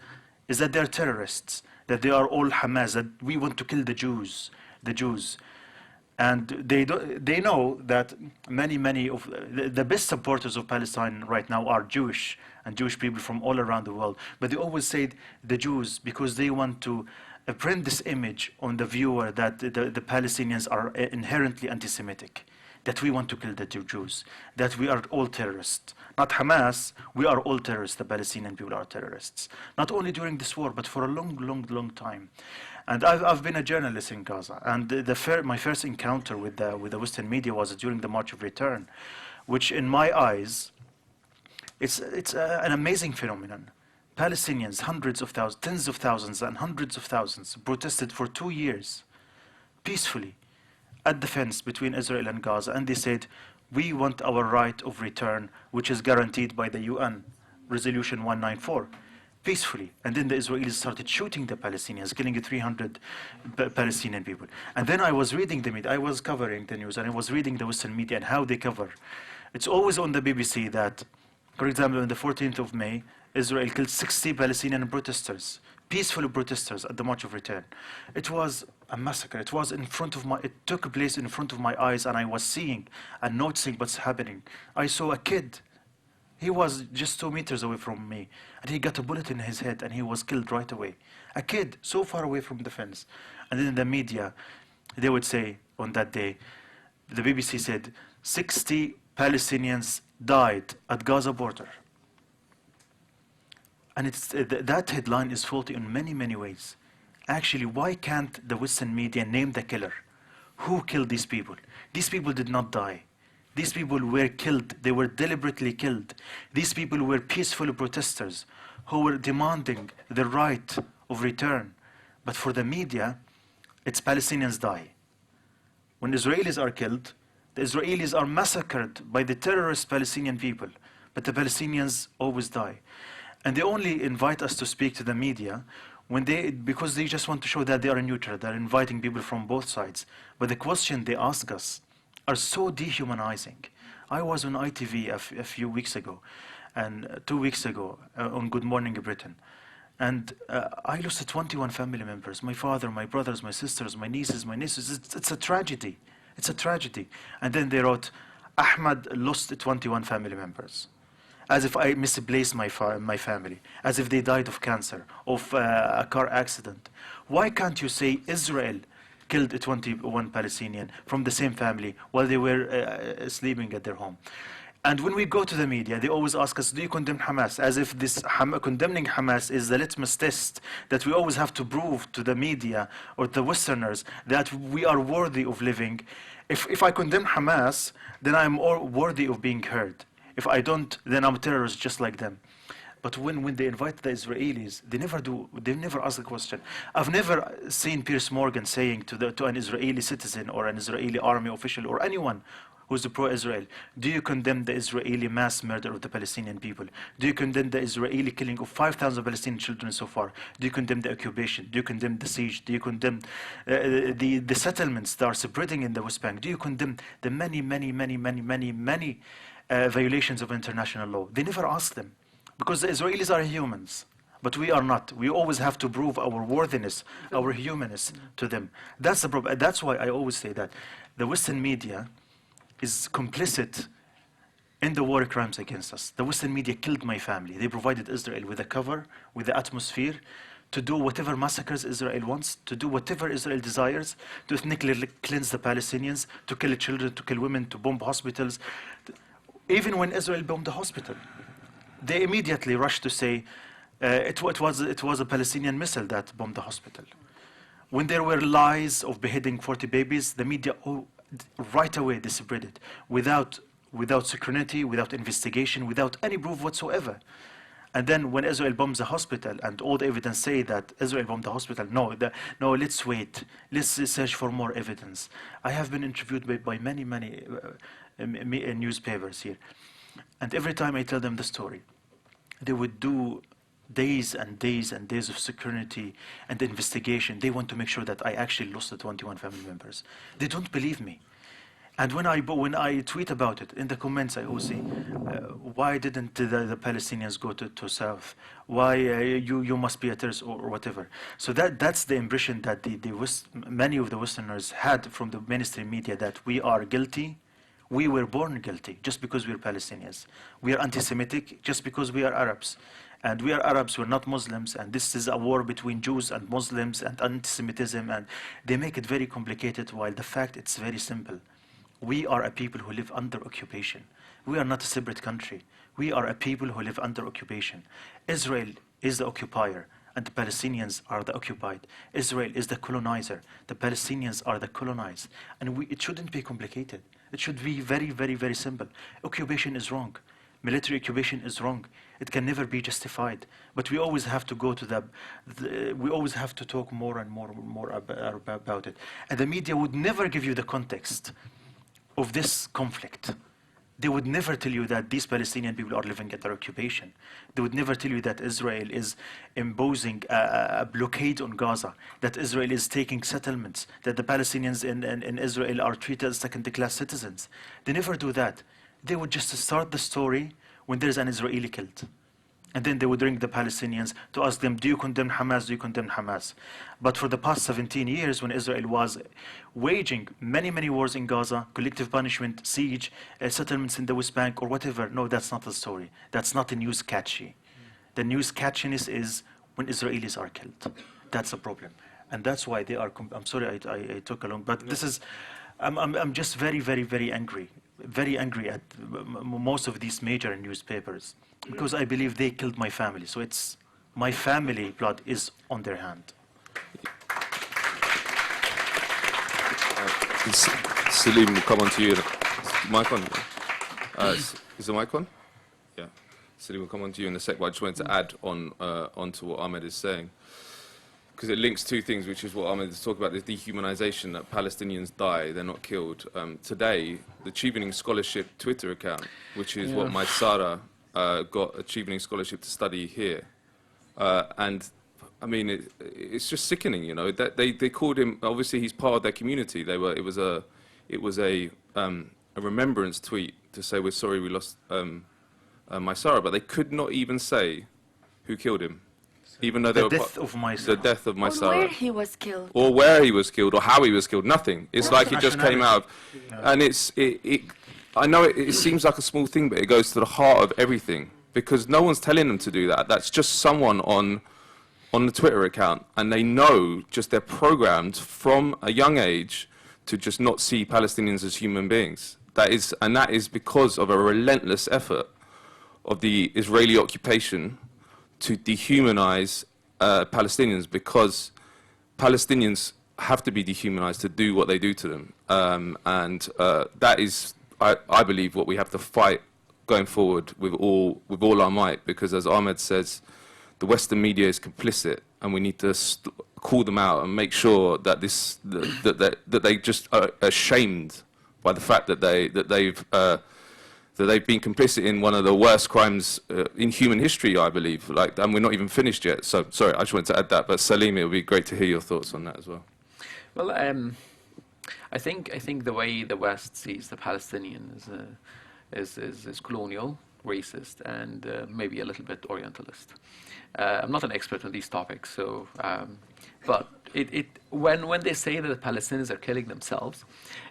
S2: is that they're terrorists, that they are all Hamas, that we want to kill the Jews. And they know that many of the best supporters of Palestine right now are Jewish, and Jewish people from all around the world. But they always say the Jews because they want to print this image on the viewer that the Palestinians are inherently anti-Semitic, that we want to kill the Jews, that we are all terrorists. Not Hamas, we are all terrorists, the Palestinian people are terrorists. Not only during this war, but for a long time. And I've been a journalist in Gaza, and my first encounter with the Western media was during the March of Return, which in my eyes, it's an amazing phenomenon. Palestinians, hundreds of thousands, tens of thousands and hundreds of thousands protested for 2 years peacefully at the fence between Israel and Gaza, and they said, we want our right of return, which is guaranteed by the UN Resolution 194, peacefully. And then the Israelis started shooting the Palestinians, killing 300 Palestinian people. And then I was reading the media, I was covering the news, and I was reading the Western media and how they cover. It's always on the BBC that, for example, on the 14th of May, Israel killed 60 Palestinian protesters, peaceful protesters at the March of Return. It was a massacre. It took place in front of my eyes, and I was seeing and noticing what's happening. I saw a kid. He was just 2 meters away from me, and he got a bullet in his head, and he was killed right away. A kid so far away from the fence. And then in the media, they would say on that day, the BBC said, 60 Palestinians died at Gaza border. And that headline is faulty in many ways. Actually, why can't the Western media name the killer? Who killed these people? These people did not die. These people were killed. They were deliberately killed. These people were peaceful protesters who were demanding the right of return. But for the media, it's Palestinians die. When Israelis are killed, the Israelis are massacred by the terrorist Palestinian people, but the Palestinians always die. And they only invite us to speak to the media because they just want to show that they are neutral. They're inviting people from both sides. But the questions they ask us are so dehumanizing. I was on ITV a few weeks ago, and 2 weeks ago on Good Morning Britain. And I lost 21 family members, my father, my brothers, my sisters, my nieces, my nephews. It's a tragedy. It's a tragedy. And then they wrote, Ahmed lost 21 family members. As if I misplaced my family, as if they died of cancer, of a car accident. Why can't you say Israel killed 21 Palestinian from the same family while they were sleeping at their home? And when we go to the media, they always ask us, do you condemn Hamas? As if this condemning Hamas is the litmus test that we always have to prove to the media or the Westerners that we are worthy of living. If I condemn Hamas, then I'm worthy of being heard. If I don't, then I'm a terrorist just like them. But when they invite the Israelis, they never ask the question. I've never seen Piers Morgan saying to an Israeli citizen or an Israeli army official or anyone who's pro-Israel, do you condemn the Israeli mass murder of the Palestinian people? Do you condemn the Israeli killing of 5,000 Palestinian children so far? Do you condemn the occupation? Do you condemn the siege? Do you condemn the settlements that are spreading in the West Bank? Do you condemn the many violations of international law? They never ask them, because the Israelis are humans, but we are not. We always have to prove our worthiness, our humanness to them. That's the problem. That's why I always say that the Western media is complicit in the war crimes against us. The Western media killed my family. They provided Israel with a cover, with the atmosphere, to do whatever massacres Israel wants, to do whatever Israel desires, to ethnically cleanse the Palestinians, to kill children, to kill women, to bomb hospitals. Even when Israel bombed the hospital, they immediately rushed to say it was a Palestinian missile that bombed the hospital. When there were lies of beheading 40 babies, the media right away they spread it without scrutiny, without investigation, without any proof whatsoever. And then when Israel bombs a hospital, and all the evidence say that Israel bombed the hospital, no, let's wait. Let's search for more evidence. I have been interviewed by many newspapers here. And every time I tell them the story, they would do days and days and days of scrutiny and investigation. They want to make sure that I actually lost the 21 family members. They don't believe me. And when I tweet about it, in the comments I always say, why didn't the Palestinians go to south? Why you must be a terrorist or whatever. So that's the impression that many of the Westerners had from the mainstream media, that we are guilty. We were born guilty just because we're Palestinians. We are anti-Semitic just because we are Arabs. And we are Arabs, we're not Muslims, and this is a war between Jews and Muslims and anti-Semitism, and they make it very complicated, while the fact it's very simple. We are a people who live under occupation. We are not a separate country. We are a people who live under occupation. Israel is the occupier, and the Palestinians are the occupied. Israel is the colonizer. The Palestinians are the colonized. And it shouldn't be complicated. It should be very, very, very simple. Occupation is wrong. Military occupation is wrong. It can never be justified. But we always have to go to we always have to talk more and more about it. And the media would never give you the context of this conflict. They would never tell you that these Palestinian people are living under occupation. They would never tell you that Israel is imposing a blockade on Gaza, that Israel is taking settlements, that the Palestinians in Israel are treated as second-class citizens. They never do that. They would just start the story when there's an Israeli killed. And then they would ring the Palestinians to ask them, do you condemn Hamas? Do you condemn Hamas? But for the past 17 years, when Israel was waging many, many wars in Gaza, collective punishment, siege, settlements in the West Bank, or whatever, no, that's not the story. That's not the news catchy. The news catchiness is when Israelis are killed. That's the problem. And that's why they are, I'm sorry I took a long, but this is, I'm just very, very, very angry at most of these major newspapers, because I believe they killed my family. So it's my family blood is on their hand.
S1: Saleem, we'll come on to you. Mic on? Is the mic on? Yeah. Saleem, we'll come on to you in a sec, but I just wanted to add onto what Ahmed is saying, because it links two things, which is what Ahmed is talking about, the dehumanization, that Palestinians die, they're not killed. Today, the Chevening Scholarship Twitter account, which is what my Sarah got a Chevening Scholarship to study here. And I mean, it's just sickening, you know, that they called him, obviously he's part of their community. It was a remembrance tweet to say, we're sorry we lost my Sarah, but they could not even say who killed him. Even though
S2: the death of my Sarah.
S1: The death of my
S3: Or
S1: Sarah.
S3: where he was killed.
S1: Or where he was killed, or how he was killed. Nothing. It's like it just came out. And I know it seems like a small thing, but it goes to the heart of everything. Because no one's telling them to do that. That's just someone on the Twitter account. And they know, just they're programmed from a young age to just not see Palestinians as human beings. That is because of a relentless effort of the Israeli occupation to dehumanize Palestinians, because Palestinians have to be dehumanized to do what they do to them. That is, I believe, what we have to fight going forward with all our might, because as Ahmed says, the Western media is complicit, and we need to call them out and make sure that that they just are ashamed by the fact that they've been complicit in one of the worst crimes in human history, I believe. And we're not even finished yet. So, sorry, I just wanted to add that. But Saleem, it would be great to hear your thoughts on that as well.
S4: Well, I think the way the West sees the Palestinian is colonial, racist, and maybe a little bit Orientalist. I'm not an expert on these topics, so but when they say that the Palestinians are killing themselves,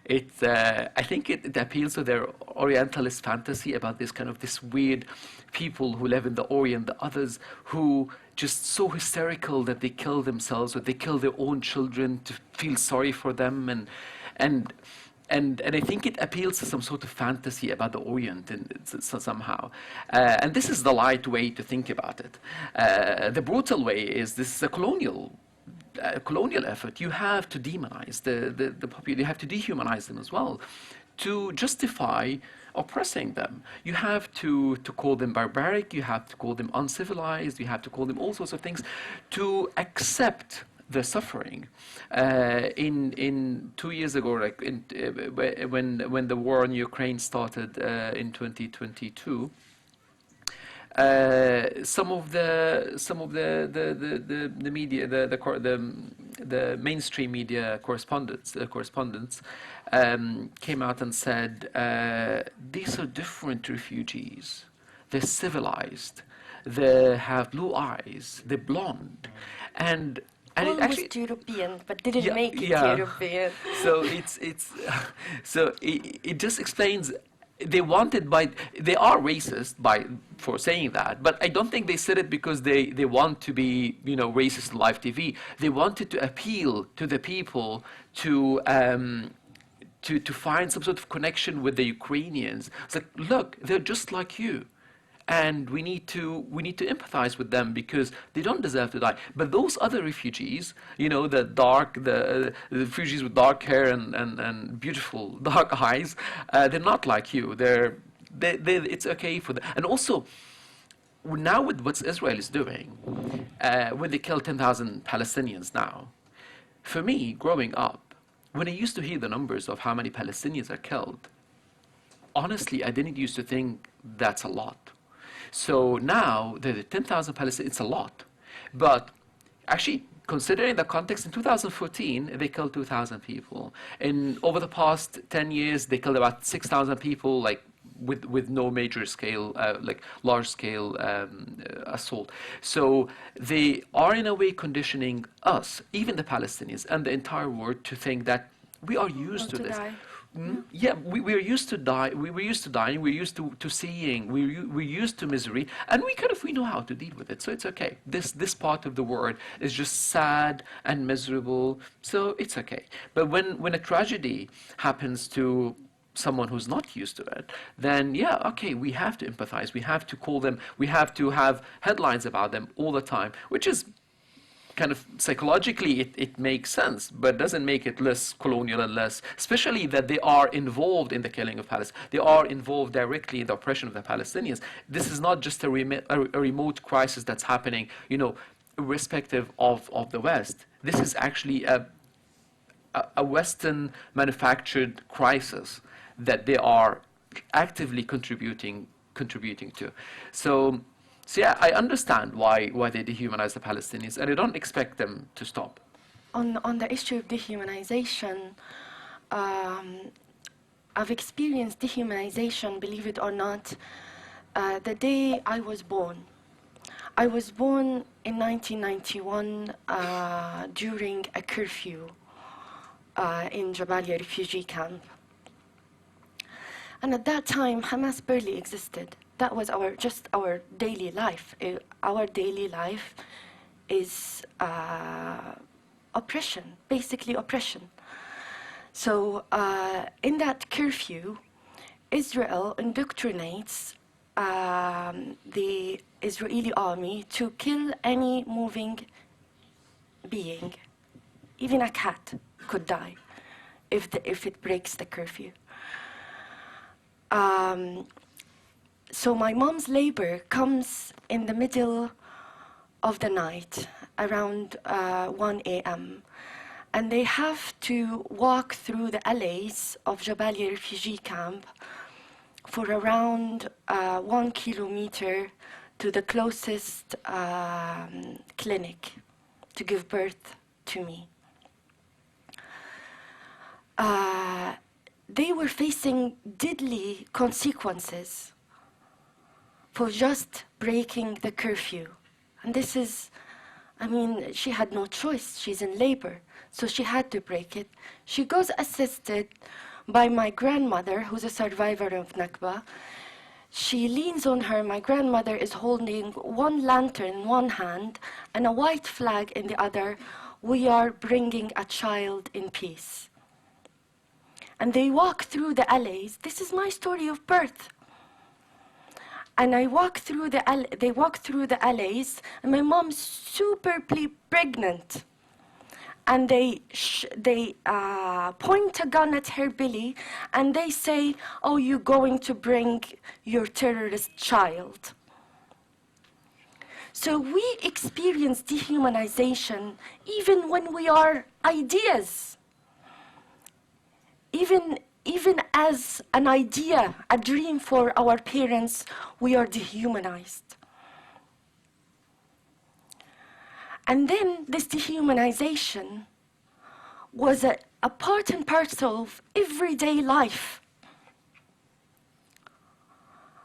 S4: I think it appeals to their Orientalist fantasy about this weird people who live in the Orient, the others who just so hysterical that they kill themselves, or they kill their own children to feel sorry for them, and I think it appeals to some sort of fantasy about the Orient somehow. And this is the light way to think about it. The brutal way is this is a colonial effort. You have to demonize the population. You have to dehumanize them as well to justify oppressing them. You have to call them barbaric. You have to call them uncivilized. You have to call them all sorts of things to accept the suffering. In 2 years ago, when the war in Ukraine started in 2022, some of the media, the mainstream media correspondents came out and said, these are different refugees. They're civilized. They have blue eyes. They're blonde, and
S3: Almost
S4: it actually
S3: European, but didn't make it European.
S4: So it just explains they are racist for saying that, but I don't think they said it because they want to be, racist on live TV. They wanted to appeal to the people to find some sort of connection with the Ukrainians. It's like, look, they're just like you. And we need to empathize with them because they don't deserve to die. But those other refugees, the refugees with dark hair and beautiful dark eyes, they're not like you. It's okay for them. And also, now with what Israel is doing, when they kill 10,000 Palestinians now, for me, growing up, when I used to hear the numbers of how many Palestinians are killed, honestly, I didn't used to think that's a lot. So now, the 10,000 Palestinians, it's a lot. But actually, considering the context, in 2014, they killed 2,000 people. And over the past 10 years, they killed about 6,000 people, like with no major scale, large scale assault. So they are in a way conditioning us, even the Palestinians and the entire world, to think that we are used to this.
S3: Die.
S4: Yeah, we're used to die. We were used to dying. We're used to seeing. We're used to misery, and we know how to deal with it. So it's okay. This part of the world is just sad and miserable. So it's okay. But when a tragedy happens to someone who's not used to it, then yeah, okay, we have to empathize. We have to call them. We have to have headlines about them all the time, which is kind of psychologically it makes sense, but doesn't make it less colonial and less, especially that they are involved in the killing of Palestinians. They are involved directly in the oppression of the Palestinians. This is not just a remote crisis that's happening, irrespective of the West. This is actually a Western manufactured crisis that they are actively contributing to. So yeah, I understand why they dehumanize the Palestinians, and I don't expect them to stop.
S3: On the issue of dehumanization, I've experienced dehumanization, believe it or not, the day I was born. I was born in 1991 during a curfew in Jabalia refugee camp. And at that time, Hamas barely existed. That was our daily life. Our daily life is oppression, basically oppression. So in that curfew, Israel indoctrinates the Israeli army to kill any moving being. Even a cat could die if it breaks the curfew. So my mom's labor comes in the middle of the night, around 1 a.m. And they have to walk through the alleys of Jabalia refugee camp for around 1 kilometer to the closest clinic to give birth to me. They were facing deadly consequences for just breaking the curfew. And this is, she had no choice. She's in labor, so she had to break it. She goes assisted by my grandmother, who's a survivor of Nakba. She leans on her. My grandmother is holding one lantern in one hand and a white flag in the other. We are bringing a child in peace. And they walk through the alleys. This is my story of birth. And they walk through the alleys, and my mom's super pregnant. And they point a gun at her belly, and they say, "Oh, you're going to bring your terrorist child." So we experience dehumanization even when we are ideas. Even as an idea, a dream for our parents, we are dehumanized. And then this dehumanization was a part and parcel of everyday life.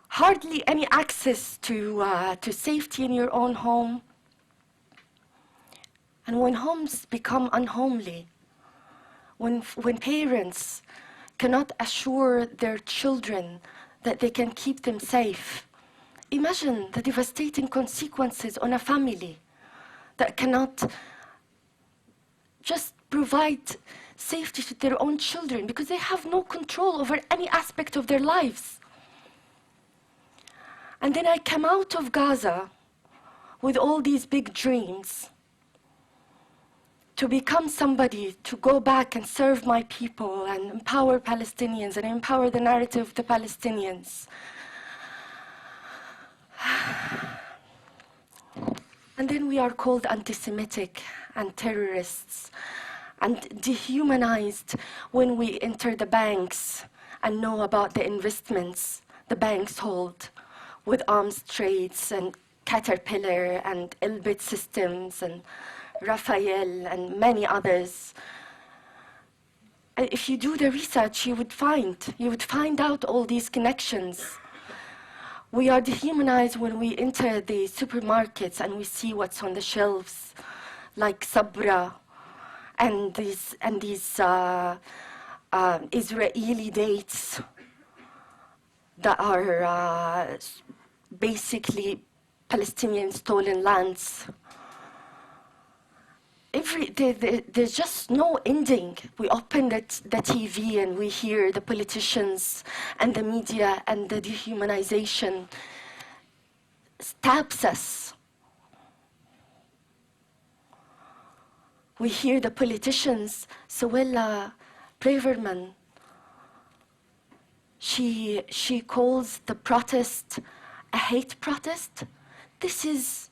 S3: Hardly any access to safety in your own home. And when homes become unhomely, when parents cannot assure their children that they can keep them safe. Imagine the devastating consequences on a family that cannot just provide safety to their own children because they have no control over any aspect of their lives. And then I come out of Gaza with all these big dreams to become somebody, to go back and serve my people and empower Palestinians and empower the narrative of the Palestinians. And then we are called anti-Semitic and terrorists and dehumanized when we enter the banks and know about the investments the banks hold with arms trades and Caterpillar and Elbit Systems and Raphael and many others. If you do the research, you would find out all these connections. We are dehumanized when we enter the supermarkets and we see what's on the shelves, like Sabra and these Israeli dates that are basically Palestinian stolen lands. There's just no ending. We open the TV and we hear the politicians and the media and the dehumanization stabs us. We hear the politicians, Suella Braverman, she calls the protest a hate protest. This is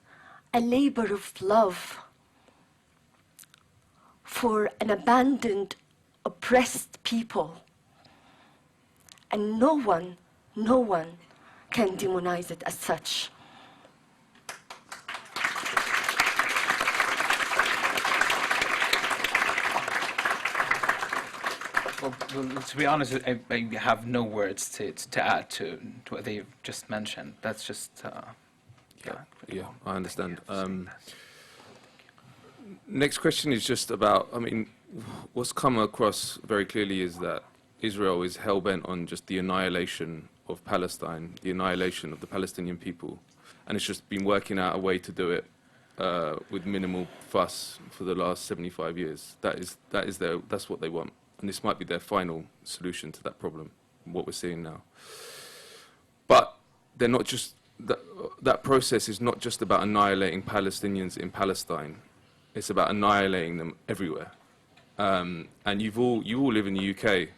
S3: a labor of love for an abandoned, oppressed people. And no one can demonize it as such.
S5: Well, to be honest, I have no words to add to what they've just mentioned. That's just,
S1: Yeah, I understand. Next question is just about, I mean, what's come across very clearly is that Israel is hell-bent on just the annihilation of Palestine, the annihilation of the Palestinian people. And it's just been working out a way to do it with minimal fuss for the last 75 years. That's what they want. And this might be their final solution to that problem, what we're seeing now. But they're not just, that process is not just about annihilating Palestinians in Palestine. It's about annihilating them everywhere. And you all live in the UK,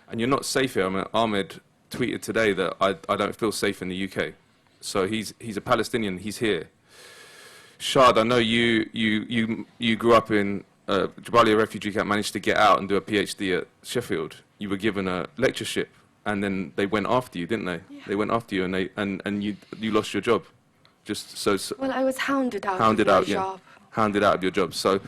S1: and you're not safe here. I mean, Ahmed tweeted today that I don't feel safe in the UK. So he's a Palestinian, he's here. Shahd, I know you grew up in Jabalia refugee camp, managed to get out and do a PhD at Sheffield. You were given a lectureship, and then they went after you, didn't they? Yeah. They went after you, and you lost your job. Just so.
S3: Well, I was hounded out of my job.
S1: Hounded out of your job. So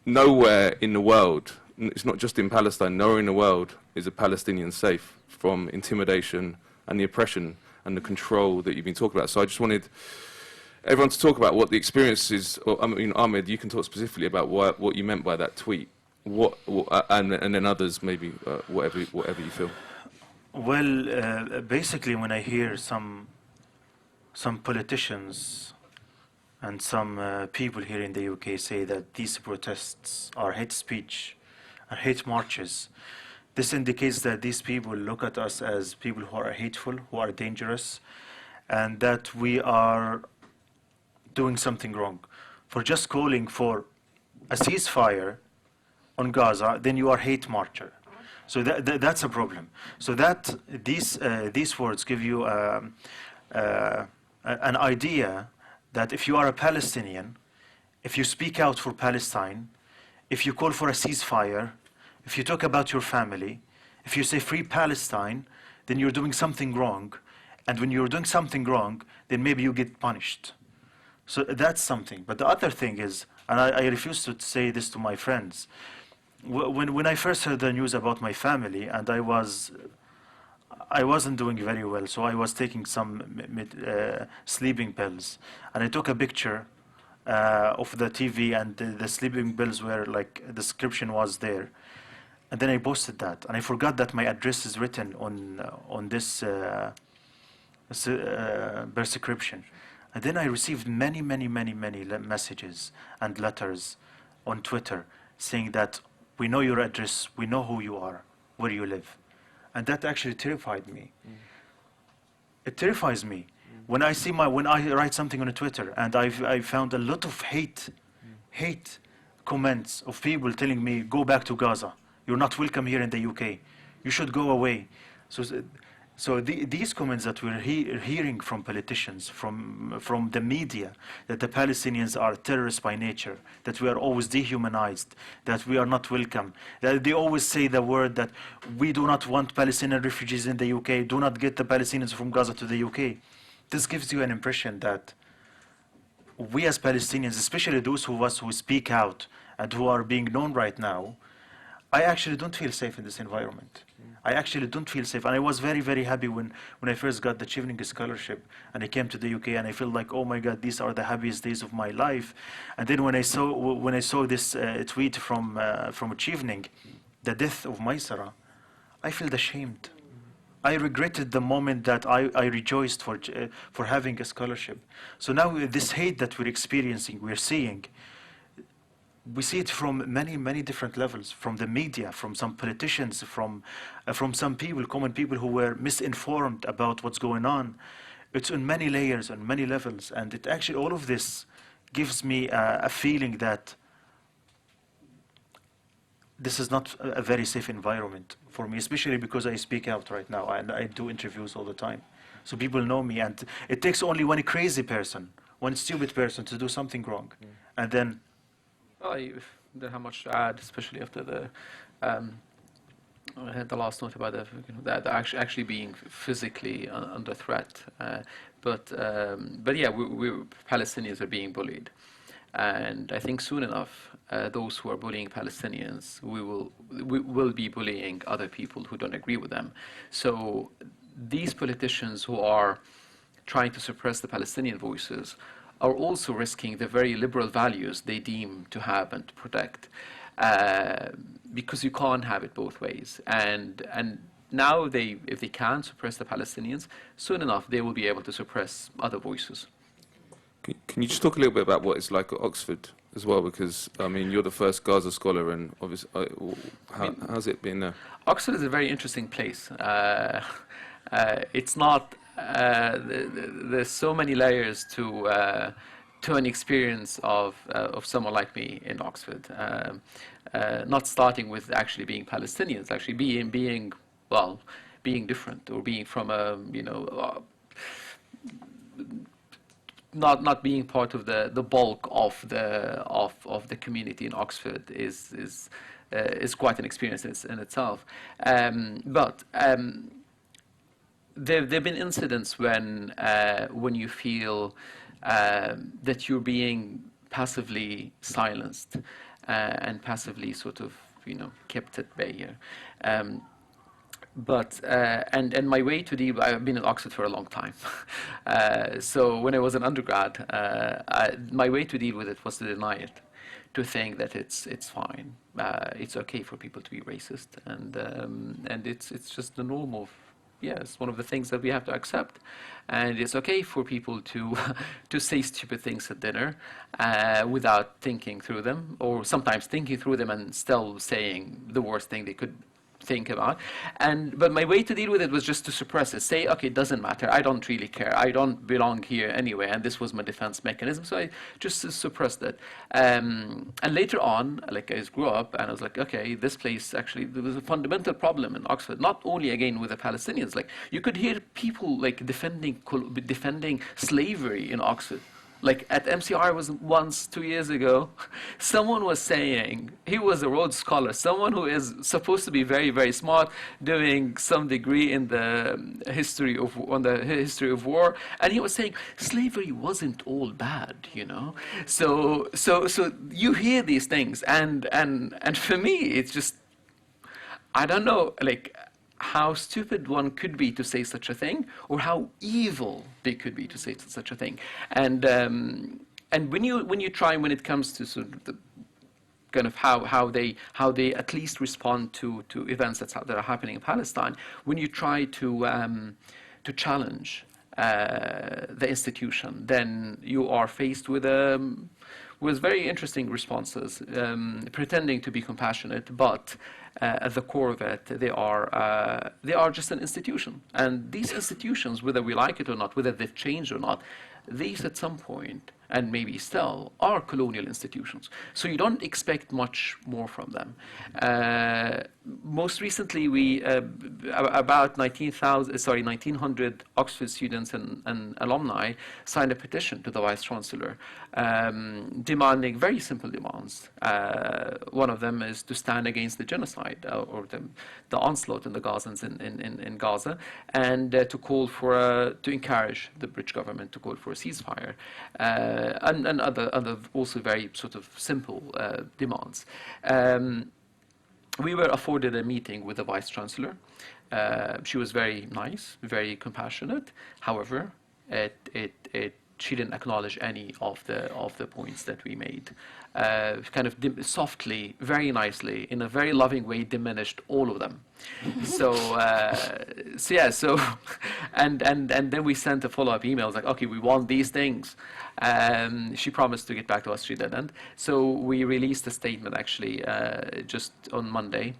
S1: nowhere in the world, it's not just in Palestine, nowhere in the world is a Palestinian safe from intimidation and the oppression and the control that you've been talking about. So I just wanted everyone to talk about what the experience is. I mean, Ahmed, you can talk specifically about what you meant by that tweet, and then others maybe whatever you feel.
S2: Well, basically, when I hear some politicians and some people here in the UK say that these protests are hate speech and hate marches, this indicates that these people look at us as people who are hateful, who are dangerous, and that we are doing something wrong. For just calling for a ceasefire on Gaza, then you are hate marcher. So that's a problem. So that these words give you an idea that if you are a Palestinian, if you speak out for Palestine, if you call for a ceasefire, if you talk about your family, if you say free Palestine, then you're doing something wrong. And when you're doing something wrong, then maybe you get punished. So that's something. But the other thing is, and I refuse to say this to my friends, when I first heard the news about my family, and I wasn't doing very well, so I was taking some sleeping pills, and I took a picture of the TV, and the sleeping pills were like, the description was there, and then I posted that, and I forgot that my address is written on this prescription. And then I received many messages and letters on Twitter saying that we know your address, we know who you are, where you live. And that actually terrified me. It terrifies me. When I write something on Twitter and I found a lot of hate comments of people telling me, go back to Gaza. You're not welcome here in the UK. You should go away. So these comments that we're hearing from politicians, from the media, that the Palestinians are terrorists by nature, that we are always dehumanized, that we are not welcome, that they always say the word that we do not want Palestinian refugees in the UK, do not get the Palestinians from Gaza to the UK. This gives you an impression that we as Palestinians, especially those of us who speak out and who are being known right now, I actually don't feel safe in this environment. I actually don't feel safe. And I was very happy when I first got the Chevening Scholarship and I came to the UK and I felt like, oh my God, these are the happiest days of my life. And then when I saw this tweet from Chevening, the death of Maysara, I felt ashamed. I regretted the moment that I rejoiced for having a scholarship. So now this hate that we're experiencing, we're seeing, we see it from many different levels, from the media, from some politicians, from some people, common people who were misinformed about what's going on. It's on many layers, on many levels, and it actually, all of this gives me a feeling that this is not a very safe environment for me, especially because I speak out right now and I do interviews all the time. So people know me, and it takes only one crazy person, one stupid person to do something wrong, and then
S4: I don't have much to add, especially after the last note about that actually being physically under threat. But yeah, we Palestinians are being bullied, and I think soon enough, those who are bullying Palestinians, we will be bullying other people who don't agree with them. So these politicians who are trying to suppress the Palestinian voices are also risking the very liberal values they deem to have and to protect, because you can't have it both ways. And now if they can suppress the Palestinians, soon enough they will be able to suppress other voices.
S1: Can you just talk a little bit about what it's like at Oxford as well? Because, I mean, you're the first Gaza scholar, and obviously, how's it been there?
S4: Oxford is a very interesting place. It's not... there's so many layers to an experience of someone like me in Oxford. Not starting with actually being Palestinians, actually being different, or being from a not being part of the bulk of the community in Oxford is quite an experience in itself. But there have been incidents when you feel that you're being passively silenced and passively sort of kept at bay here. But and my way to deal, I've been in Oxford for a long time, so when I was an undergrad, my way to deal with it was to deny it, to think that it's fine, it's okay for people to be racist, and it's just the norm of, yeah, it's one of the things that we have to accept, and it's okay for people to say stupid things at dinner without thinking through them, or sometimes thinking through them and still saying the worst thing they could think about. But my way to deal with it was just to suppress it, say, okay, it doesn't matter, I don't really care, I don't belong here anyway, and this was my defense mechanism, so I just suppressed it. And later on, like, I grew up and I was like, okay, this place, actually there was a fundamental problem in Oxford, not only again with the Palestinians, like you could hear people like defending slavery in Oxford. Like at MCR was once 2 years ago, someone was saying, he was a Rhodes Scholar, someone who is supposed to be very, very smart, doing some degree in the history of war, and he was saying slavery wasn't all bad, So you hear these things, and for me it's just, I don't know, like, how stupid one could be to say such a thing, or how evil they could be to say such a thing. And when you try, when it comes to sort of the kind of how they at least respond to events that are happening in Palestine, when you try to challenge the institution, then you are faced with very interesting responses, pretending to be compassionate, but at the core of it, they are just an institution. And these institutions, whether we like it or not, whether they've changed or not, these at some point, and maybe still, are colonial institutions. So you don't expect much more from them. Most recently, we about 1900 Oxford students and alumni signed a petition to the Vice Chancellor, demanding very simple demands. One of them is to stand against the genocide or the onslaught in the Gazans in Gaza, and to call for to encourage the British government to call for a ceasefire, and other also very sort of simple demands. We were afforded a meeting with the Vice Chancellor. She was very nice, very compassionate. However, she didn't acknowledge any of the points that we made. Kind of softly, very nicely, in a very loving way, diminished all of them. And then we sent a follow-up email like, okay, we want these things. She promised to get back to us. She didn't. So we released a statement actually just on Monday,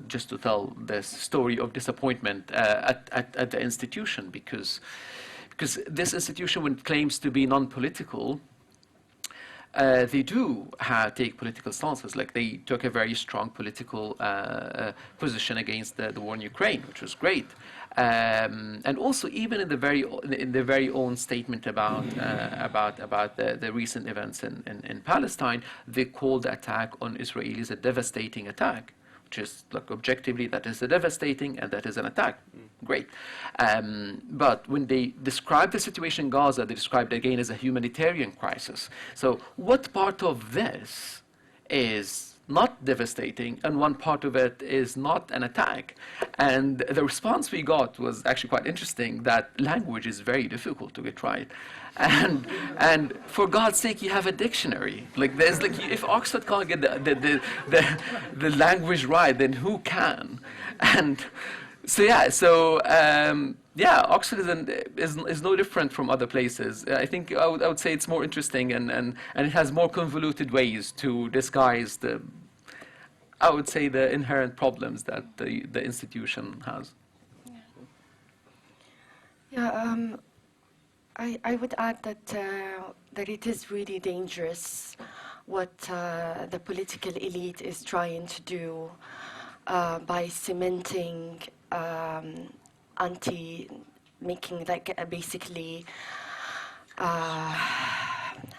S4: just to tell this story of disappointment at the institution, because this institution, when it claims to be non-political, they do take political stances. Like they took a very strong political position against the war in Ukraine, which was great. And also, even in the very own statement about the recent events in Palestine, they called the attack on Israelis a devastating attack. Just like objectively, that is a devastating and that is an attack. Great. But when they describe the situation in Gaza, they describe it again as a humanitarian crisis. So what part of this is not devastating and one part of it is not an attack? And the response we got was actually quite interesting, that language is very difficult to get right. And for God's sake, you have a dictionary. Like there's like, if Oxford can't get the language right, then who can? And Oxford is no different from other places. I think I would say it's more interesting and it has more convoluted ways to disguise the inherent problems that the institution has.
S3: Yeah. I would add that it is really dangerous what the political elite is trying to do by cementing making like basically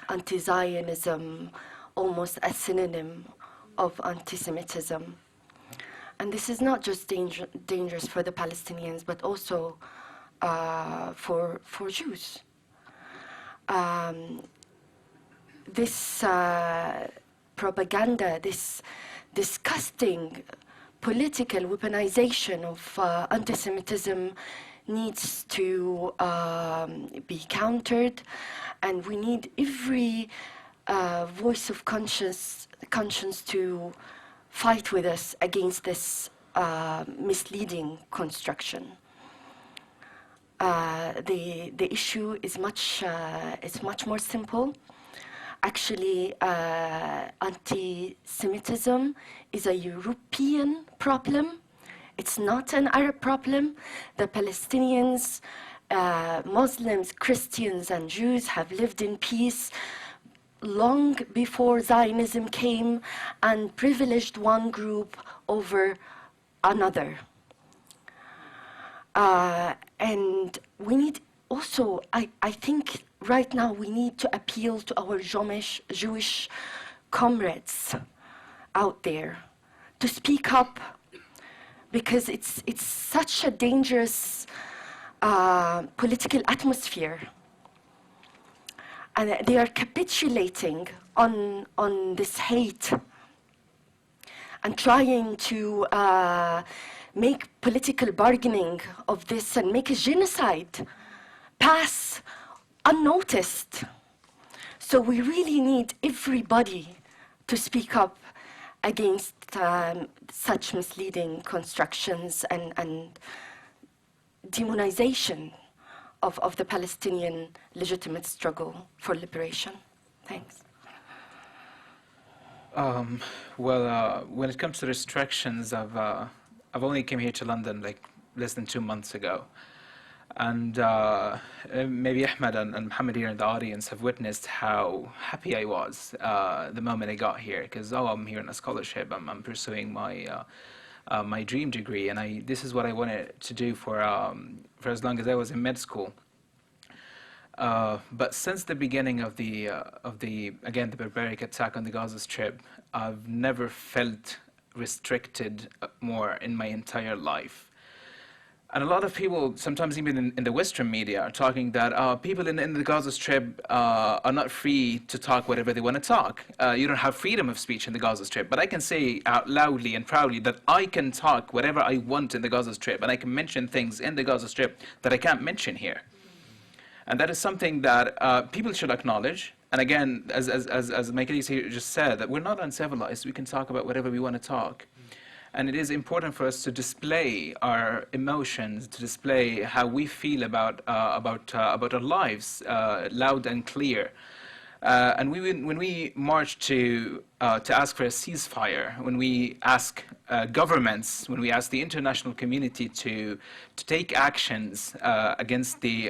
S3: anti-Zionism almost a synonym of anti-Semitism. And this is not just dangerous for the Palestinians, but also for Jews. This propaganda, this disgusting political weaponization of anti-Semitism needs to be countered, and we need every voice of conscience to fight with us against this misleading construction. The issue is much more simple. Actually, anti-Semitism is a European problem. It's not an Arab problem. The Palestinians, Muslims, Christians, and Jews have lived in peace long before Zionism came and privileged one group over another. And we need also, I think right now we need to appeal to our Jewish comrades out there to speak up, because it's such a dangerous political atmosphere. And they are capitulating on this hate and trying to make political bargaining of this and make a genocide pass unnoticed. So we really need everybody to speak up against such misleading constructions and demonization of the Palestinian legitimate struggle for liberation? Thanks.
S5: When it comes to restrictions, I've only came here to London like less than 2 months ago. And maybe Ahmed and Mohammed here in the audience have witnessed how happy I was the moment I got here, because I'm here on a scholarship. I'm pursuing my dream degree, and this is what I wanted to do for as long as I was in med school. But since the beginning of the barbaric attack on the Gaza Strip, I've never felt restricted more in my entire life. And a lot of people, sometimes even in the Western media, are talking that people in the Gaza Strip are not free to talk whatever they want to talk. You don't have freedom of speech in the Gaza Strip. But I can say out loudly and proudly that I can talk whatever I want in the Gaza Strip, and I can mention things in the Gaza Strip that I can't mention here. And that is something that people should acknowledge. And again, as my colleague here just said, that we're not uncivilized. We can talk about whatever we want to talk. And it is important for us to display our emotions, to display how we feel about our lives, loud and clear. And when we march to ask for a ceasefire, when we ask governments, when we ask the international community to take actions against the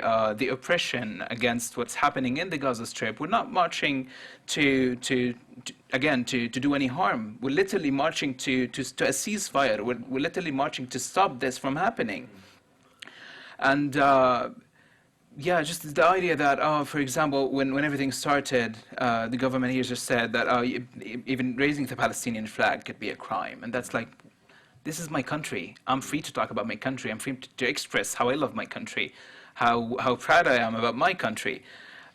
S5: oppression, against what's happening in the Gaza Strip, we're not marching to do any harm. We're literally marching to a ceasefire. We're literally marching to stop this from happening. And just the idea that, for example, when everything started, the government here just said that even raising the Palestinian flag could be a crime. And that's like, this is my country. I'm free to talk about my country. I'm free to express how I love my country, how proud I am about my country.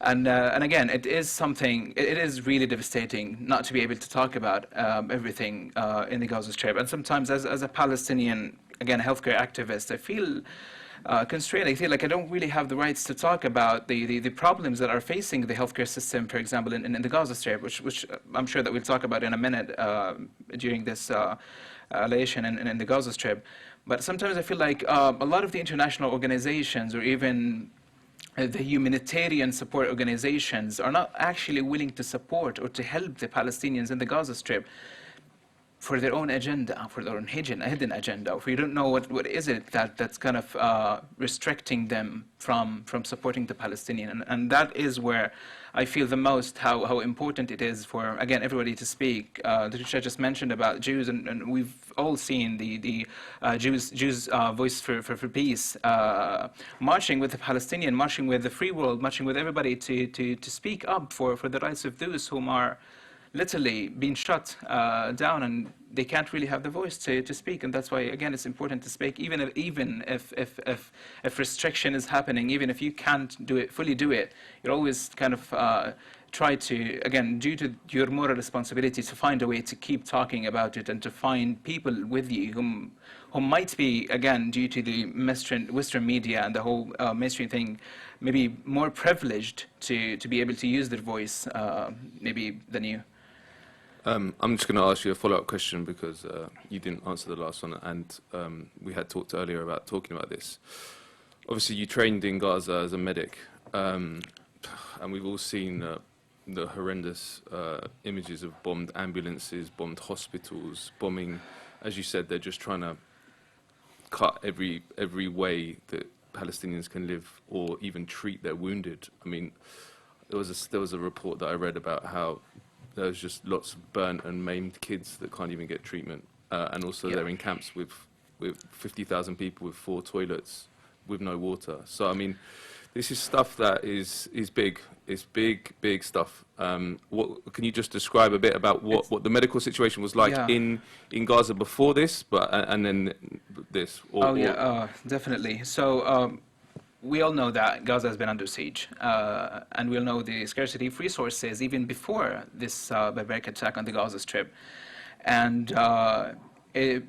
S5: And again, it is really devastating not to be able to talk about everything in the Gaza Strip. And sometimes as a Palestinian, again, healthcare activist, I feel constrained. I feel like I don't really have the rights to talk about the problems that are facing the healthcare system, for example, in the Gaza Strip, which I'm sure that we'll talk about in a minute during this elation in the Gaza Strip. But sometimes I feel like a lot of the international organizations, or even the humanitarian support organizations, are not actually willing to support or to help the Palestinians in the Gaza Strip for their own agenda, for their own hidden agenda. If we don't know what is it that's kind of restricting them from supporting the Palestinian. And that is where I feel the most how important it is for, again, everybody to speak. Tricia just mentioned about Jews, and we've all seen the Jews' voice for peace, marching with the Palestinian, marching with the free world, marching with everybody to speak up for the rights of those whom are literally being shut down, and they can't really have the voice to speak. And that's why, again, it's important to speak, even if restriction is happening, even if you can't fully do it, you're always kind of try to, again, due to your moral responsibility, to find a way to keep talking about it, and to find people with you who might be, again, due to the Western media and the whole mainstream thing, maybe more privileged to be able to use their voice maybe than you.
S1: I'm just going to ask you a follow-up question, because you didn't answer the last one, and we had talked earlier about talking about this. Obviously, you trained in Gaza as a medic, and we've all seen the horrendous images of bombed ambulances, bombed hospitals, bombing. As you said, they're just trying to cut every way that Palestinians can live or even treat their wounded. I mean, there was a report that I read about how there's just lots of burnt and maimed kids that can't even get treatment, and also they're in camps with 50,000 people with 4 toilets with no water. So I mean, this is stuff that is big. It's big stuff. What can you just describe a bit about what the medical situation was like in Gaza before this, and then this?
S5: Definitely. So we all know that Gaza has been under siege, and we all know the scarcity of resources even before this barbaric attack on the Gaza Strip. And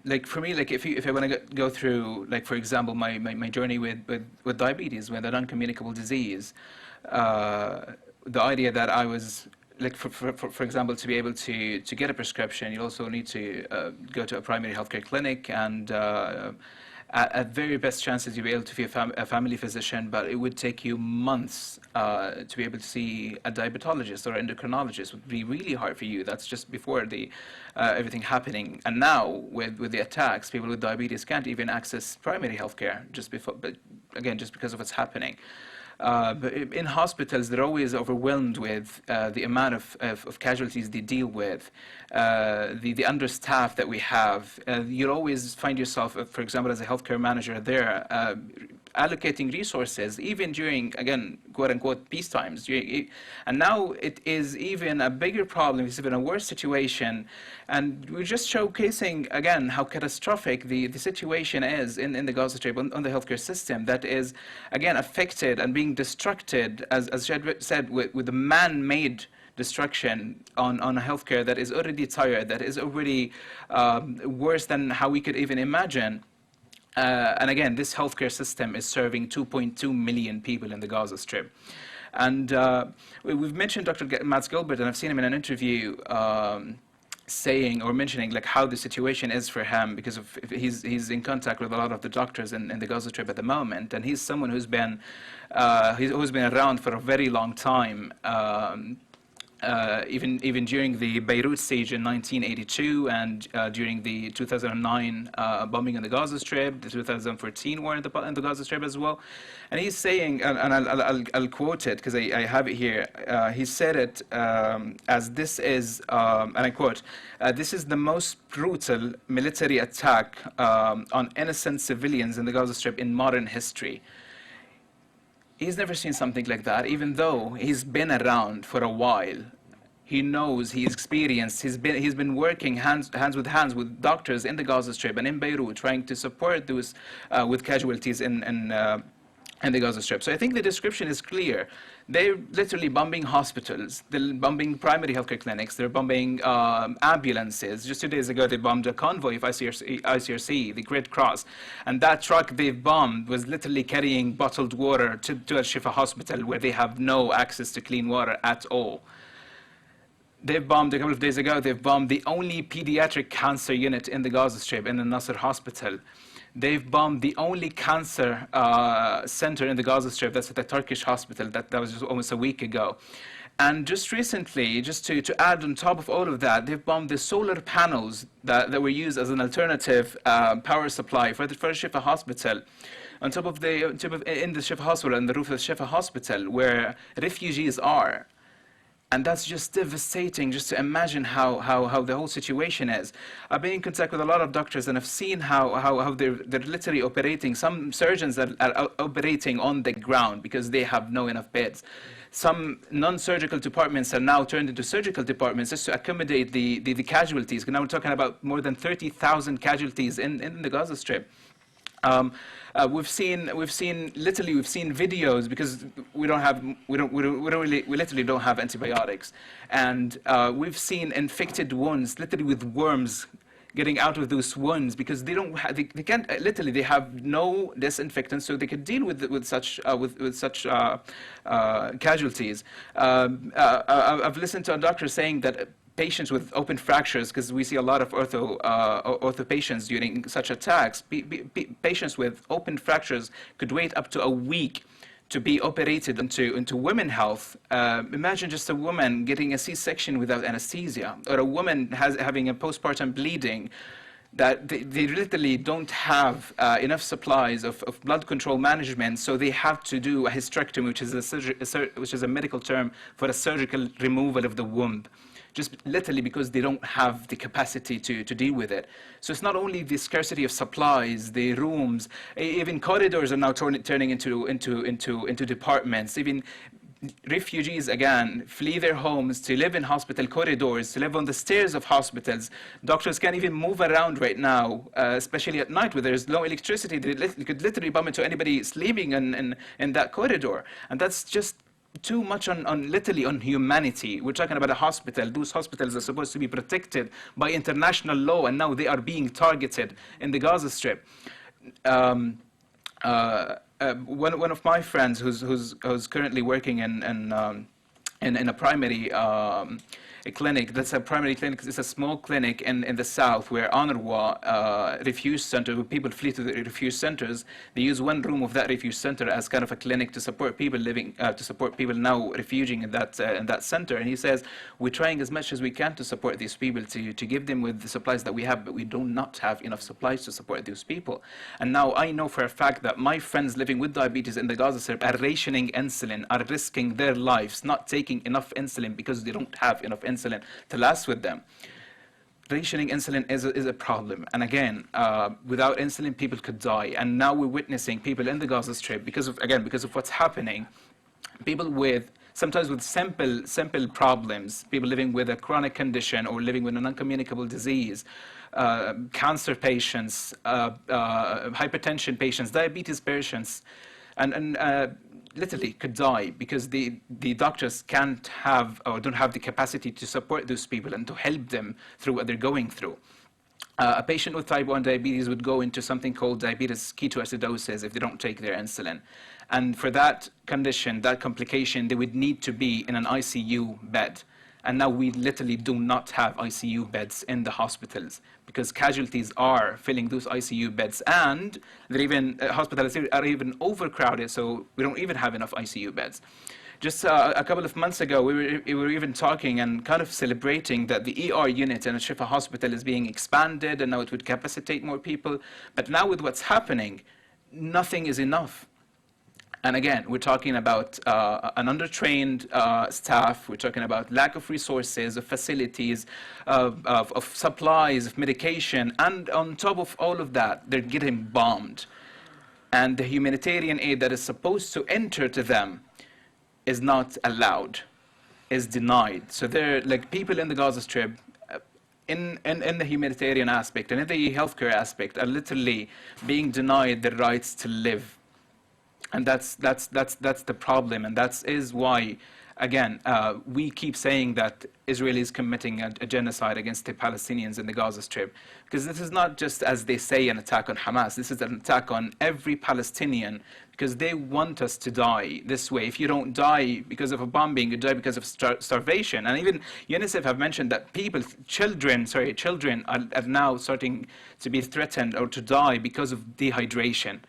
S5: like for me, like if I want to go through, like for example, my journey with diabetes, with a non-communicable disease, the idea that I was, like for example, to be able to get a prescription, you also need to go to a primary healthcare clinic, and at very best chances you'll be able to see a family physician, but it would take you months to be able to see a diabetologist or endocrinologist. It would be really hard for you. That's just before the everything happening. And now with the attacks, people with diabetes can't even access primary health care just before, but again, just because of what's happening. But in hospitals, they're always overwhelmed with the amount of casualties they deal with, the understaffed that we have. You'll always find yourself, for example, as a healthcare manager there, allocating resources, even during, again, quote-unquote, peace times. And now it is even a bigger problem, it's even a worse situation. And we're just showcasing, again, how catastrophic the situation is in the Gaza Strip, on the healthcare system, that is, again, affected and being destructed, as Shahd said, with the man-made destruction on a healthcare that is already tired, that is already worse than how we could even imagine. And again, this healthcare system is serving 2.2 million people in the Gaza Strip. And we've mentioned Dr. Matt Gilbert, and I've seen him in an interview saying or mentioning like how the situation is for him, because of he's in contact with a lot of the doctors in the Gaza Strip at the moment, and he's someone who's been around for a very long time. Even during the Beirut siege in 1982 and during the 2009 bombing in the Gaza Strip, the 2014 war in the Gaza Strip as well. And he's saying, and I'll quote it because I have it here, he said it as this is, and I quote, this is the most brutal military attack on innocent civilians in the Gaza Strip in modern history. He's never seen something like that, even though he's been around for a while. He knows, he's experienced, he's been working hands with doctors in the Gaza Strip and in Beirut, trying to support those with casualties in the Gaza Strip. So I think the description is clear. They're literally bombing hospitals, they're bombing primary healthcare clinics, they're bombing ambulances. Just 2 days ago, they bombed a convoy of ICRC, the Red Cross. And that truck they bombed was literally carrying bottled water to Al-Shifa hospital, where they have no access to clean water at all. They've bombed, a couple of days ago, they've bombed the only pediatric cancer unit in the Gaza Strip, in the Nasser hospital. They've bombed the only cancer center in the Gaza Strip, that's at the Turkish hospital, that was just almost a week ago. And just recently, just to add on top of all of that, they've bombed the solar panels that were used as an alternative power supply for the Shifa hospital. On top of in the Shifa hospital, on the roof of the Shifa hospital, where refugees are. And that's just devastating, just to imagine how the whole situation is. I've been in contact with a lot of doctors, and I've seen how they're literally operating. Some surgeons are operating on the ground because they have no enough beds. Some non-surgical departments are now turned into surgical departments just to accommodate the casualties. Now we're talking about more than 30,000 casualties in the Gaza Strip. We've seen videos, because we literally don't have antibiotics, and we've seen infected wounds, literally with worms getting out of those wounds, because they can't literally, they have no disinfectant, so they can deal with such casualties. I've listened to a doctor saying that patients with open fractures, because we see a lot of ortho patients during such attacks, patients with open fractures could wait up to a week to be operated into women's health. Imagine just a woman getting a C-section without anesthesia, or a woman having a postpartum bleeding, that they literally don't have enough supplies of blood control management, so they have to do a hysterectomy, which is a medical term for a surgical removal of the womb. Just literally because they don't have the capacity to deal with it. So it's not only the scarcity of supplies, the rooms, even corridors are now turning into departments. Even refugees, again, flee their homes to live in hospital corridors, to live on the stairs of hospitals. Doctors can't even move around right now, especially at night where there's no electricity. They could literally bump into anybody sleeping in that corridor. And that's just too much literally on humanity. We're talking about a hospital. Those hospitals are supposed to be protected by international law, and now they are being targeted in the Gaza Strip. One of my friends who's currently working in a primary a clinic that's a primary clinic. It's a small clinic in the south where UNRWA refugee center, where people flee to the refugee centers. They use one room of that refugee center as kind of a clinic to support people living, to support people now refuging in that center. And he says, we're trying as much as we can to support these people, to give them with the supplies that we have, but we do not have enough supplies to support those people. And now I know for a fact that my friends living with diabetes in the Gaza Strip are rationing insulin, are risking their lives, not taking enough insulin because they don't have enough insulin to last with them. Rationing insulin is a problem. And again, without insulin, people could die. And now we're witnessing people in the Gaza Strip, because of what's happening, people sometimes with simple problems, people living with a chronic condition or living with an uncommunicable disease, cancer patients, hypertension patients, diabetes patients, and literally could die because the doctors can't have or don't have the capacity to support those people and to help them through what they're going through. A patient with type 1 diabetes would go into something called diabetes ketoacidosis if they don't take their insulin. And for that condition, that complication, they would need to be in an ICU bed. And now we literally do not have ICU beds in the hospitals because casualties are filling those ICU beds, and they're even hospitals are even overcrowded, so we don't even have enough ICU beds. Just a couple of months ago, we were even talking and kind of celebrating that the ER unit in Al-Shifa Hospital is being expanded, and now it would capacitate more people. But now with what's happening, nothing is enough. And again, we're talking about an undertrained staff. We're talking about lack of resources, of facilities, of supplies, of medication. And on top of all of that, they're getting bombed. And the humanitarian aid that is supposed to enter to them is not allowed, is denied. So they're like people in the Gaza Strip, in the humanitarian aspect and in the healthcare aspect, are literally being denied the rights to live. And that's the problem, and that is why, again, we keep saying that Israel is committing a genocide against the Palestinians in the Gaza Strip, because this is not just, as they say, an attack on Hamas. This is an attack on every Palestinian, because they want us to die this way. If you don't die because of a bombing, you die because of starvation. And even UNICEF have mentioned that children are now starting to be threatened or to die because of dehydration.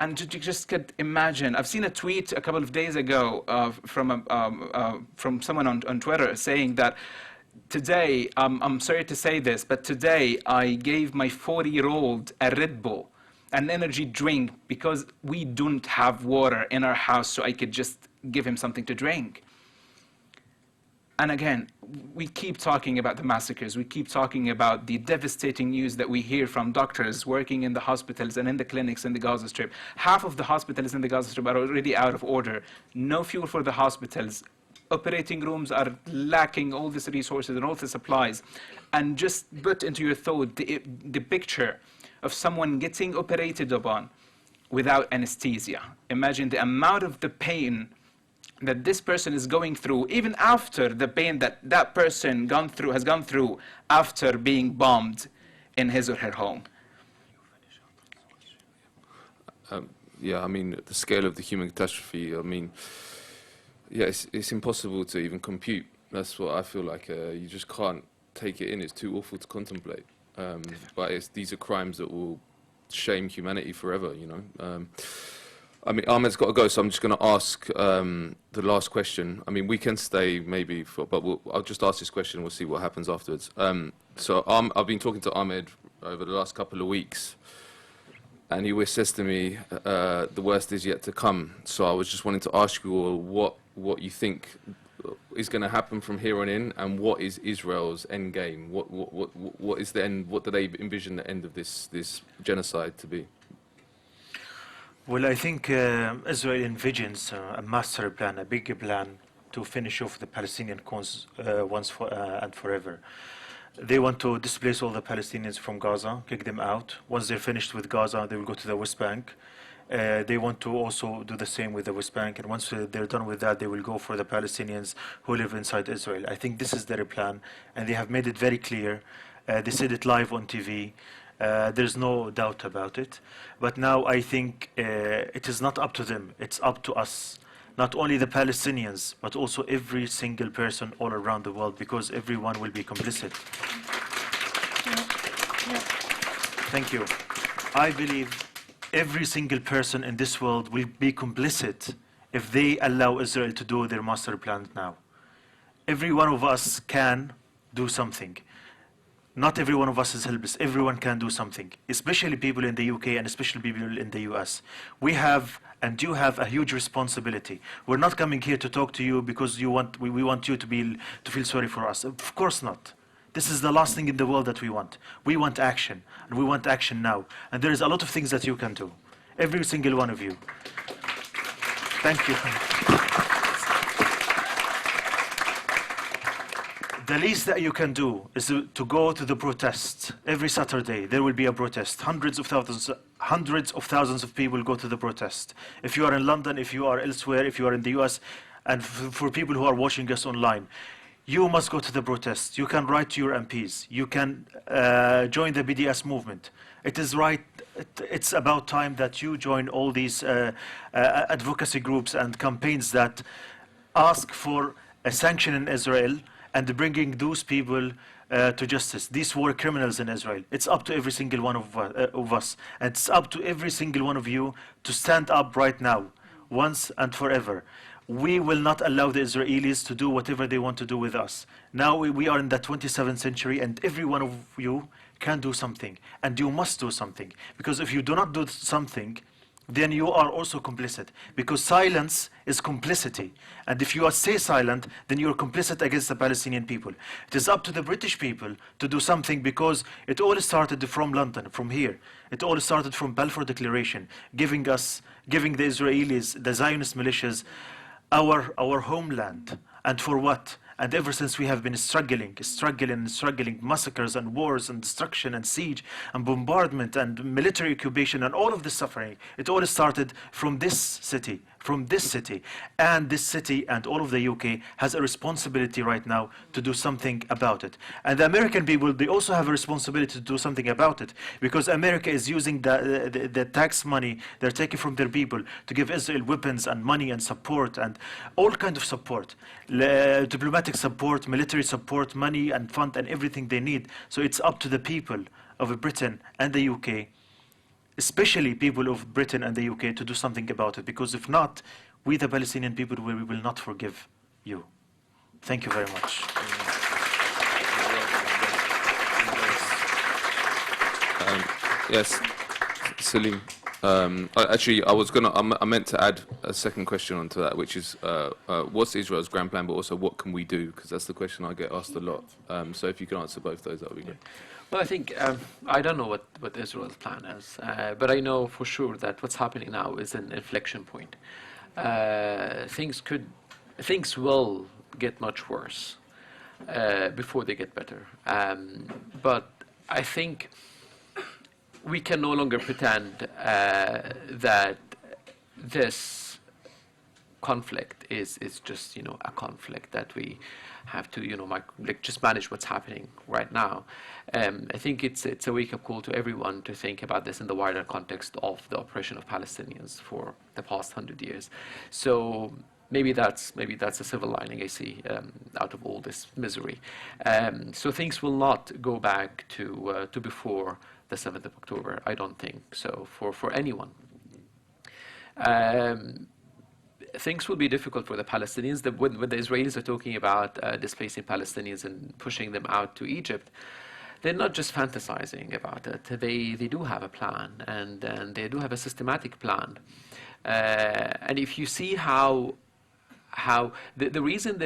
S5: And you just could imagine, I've seen a tweet a couple of days ago from someone on Twitter saying that today, I'm sorry to say this, but today I gave my 40-year-old a Red Bull, an energy drink, because we don't have water in our house, so I could just give him something to drink. And again, we keep talking about the massacres. We keep talking about the devastating news that we hear from doctors working in the hospitals and in the clinics in the Gaza Strip. Half of the hospitals in the Gaza Strip are already out of order. No fuel for the hospitals. Operating rooms are lacking all these resources and all the supplies. And just put into your thought the picture of someone getting operated upon without anesthesia. Imagine the amount of the pain that this person is going through, even after the pain that person has gone through after being bombed in his or her home.
S1: Yeah, I mean, the scale of the human catastrophe, I mean, yeah, it's impossible to even compute. That's what I feel like. You just can't take it in. It's too awful to contemplate. But these are crimes that will shame humanity forever, you know. I mean, Ahmed's got to go, so I'm just going to ask the last question. I mean, we can stay maybe, but I'll just ask this question and we'll see what happens afterwards. So I've been talking to Ahmed over the last couple of weeks, and he always says to me, the worst is yet to come. So I was just wanting to ask you all what you think is going to happen from here on in, and what is Israel's end game? What is the end? What do they envision the end of this genocide to be?
S2: Well, I think Israel envisions a master plan, a big plan to finish off the Palestinian cause once and forever. They want to displace all the Palestinians from Gaza, kick them out. Once they're finished with Gaza, they will go to the West Bank. They want to also do the same with the West Bank, and once they're done with that, they will go for the Palestinians who live inside Israel. I think this is their plan, and they have made it very clear. They said it live on TV. There's no doubt about it. But now I think it is not up to them. It's up to us. not only the Palestinians, but also every single person all around the world, because everyone will be complicit. Thank you. I believe every single person in this world will be complicit if they allow Israel to do their master plan now. Every one of us can do something. Not every one of us is helpless. Everyone can do something, especially people in the UK and especially people in the US. We have and do have a huge responsibility. We're not coming here to talk to you because we want you to feel sorry for us. Of course not. This is the last thing in the world that we want. We want action, and we want action now. And there is a lot of things that you can do. Every single one of you. Thank you. The least that you can do is to go to the protests. Every Saturday there will be a protest. Hundreds of thousands of people go to the protest. If you are in London, if you are elsewhere, if you are in the US, and for people who are watching us online, you must go to the protest. You can write to your MPs. You can join the BDS movement. It is right. It's about time that you join all these advocacy groups and campaigns that ask for a sanction in Israel and bringing those people to justice. These war criminals in Israel. It's up to every single one of us. And it's up to every single one of you to stand up right now, once and forever. We will not allow the Israelis to do whatever they want to do with us. Now we are in the 27th century, and every one of you can do something. And you must do something. Because if you do not do something, then you are also complicit. Because silence is complicity. And if you stay silent, then you are complicit against the Palestinian people. It is up to the British people to do something, because it all started from London, from here. It all started from Balfour Declaration, giving the Israelis, the Zionist militias, our homeland. And for what? And ever since we have been struggling, massacres and wars and destruction and siege and bombardment and military occupation and all of this suffering, it all started from this city. And this city and all of the UK has a responsibility right now to do something about it. And the American people, they also have a responsibility to do something about it, because America is using the tax money they're taking from their people to give Israel weapons and money and support and all kinds of support, diplomatic support, military support, money and fund and everything they need. So it's up to the people of Britain and the UK, especially people of Britain and the UK, to do something about it. Because if not, we the Palestinian people, we will not forgive you. Thank you very much.
S1: Yes, Saleem. I meant to add a second question onto that, which is, what's Israel's grand plan, but also what can we do? Because that's the question I get asked a lot. So if you can answer both those, that would be great.
S4: Well, I think I don't know what Israel's plan is, but I know for sure that what's happening now is an inflection point. Things will get much worse before they get better. But I think we can no longer pretend that this conflict is just a conflict that we have to just manage what's happening right now. I think it's a wake-up call to everyone to think about this in the wider context of the oppression of Palestinians for the past 100 years. So maybe that's a silver lining I see out of all this misery. So things will not go back to before the 7th of October. I don't think so for anyone. Things will be difficult for the Palestinians. When the Israelis are talking about displacing Palestinians and pushing them out to Egypt, they're not just fantasizing about it. They do have a plan, and they do have a systematic plan. And if you see how the reason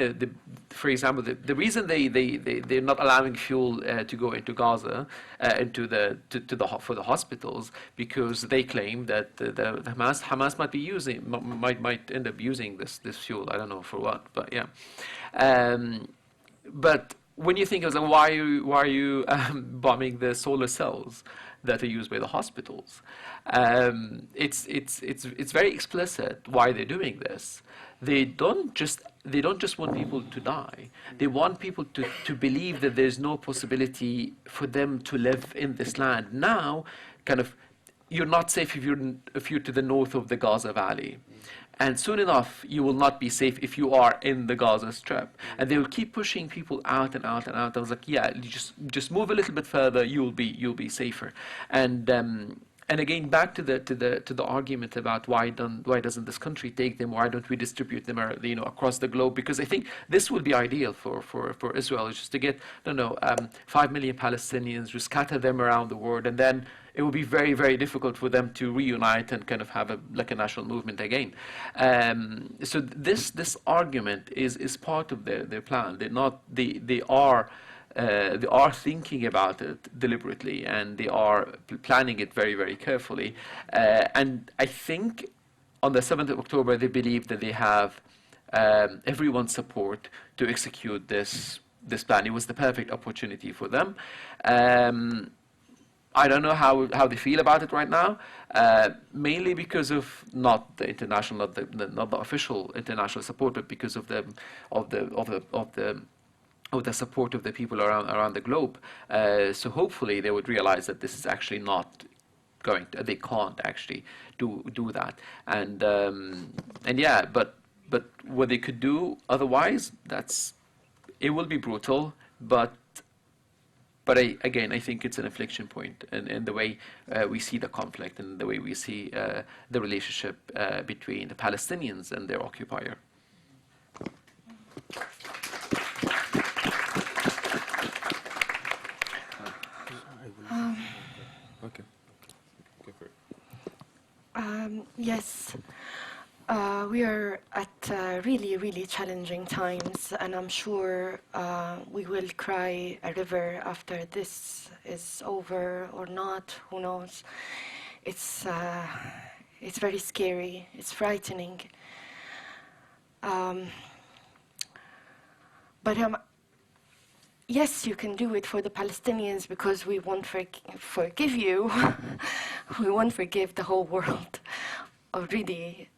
S4: for example, the reason they're not allowing fuel to go into Gaza, for the hospitals, because they claim that the Hamas might end up using this fuel. I don't know for what, but yeah. But when you think of why are you bombing the solar cells that are used by the hospitals? It's very explicit why they're doing this. They don't just want people to die. They want people to believe that there's no possibility for them to live in this land. Now, you're not safe if you're to the north of the Gaza Valley, And soon enough, you will not be safe if you are in the Gaza Strip. And they will keep pushing people out and out and out. I was like, yeah, you just move a little bit further, you'll be safer. And again, back to the argument about why doesn't this country take them? Why don't we distribute them, across the globe? Because I think this would be ideal for Israel, just to get 5 million Palestinians, just scatter them around the world, and then it would be very, very difficult for them to reunite and kind of have a national movement again. So this argument is part of their plan. They are thinking about it deliberately, and they are planning it very, very carefully. And I think on the 7th of October, they believe that they have everyone's support to execute this plan. It was the perfect opportunity for them. I don't know how they feel about it right now, mainly because of not the official international support, but because of the support of the people around the globe. So hopefully they would realize that this is actually not they can't actually do that. And yeah, but what they could do otherwise, it will be brutal, but I think it's an inflection point in the way we see the conflict and the way we see the relationship between the Palestinians and their occupier.
S1: Okay. Go for it.
S3: Yes, we are at really, really challenging times, and I'm sure we will cry a river after this is over or not. Who knows? It's very scary. It's frightening. But yes, you can do it for the Palestinians, because we won't forgive you. We won't forgive the whole world. Already,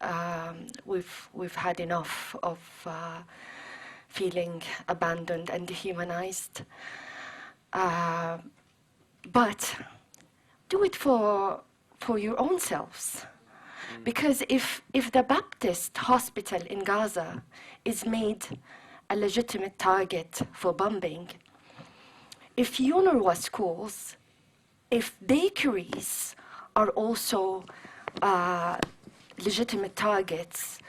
S3: we've had enough of feeling abandoned and dehumanized. But do it for your own selves. Because if the Baptist hospital in Gaza is made a legitimate target for bombing, if UNRWA schools, if bakeries are also legitimate targets,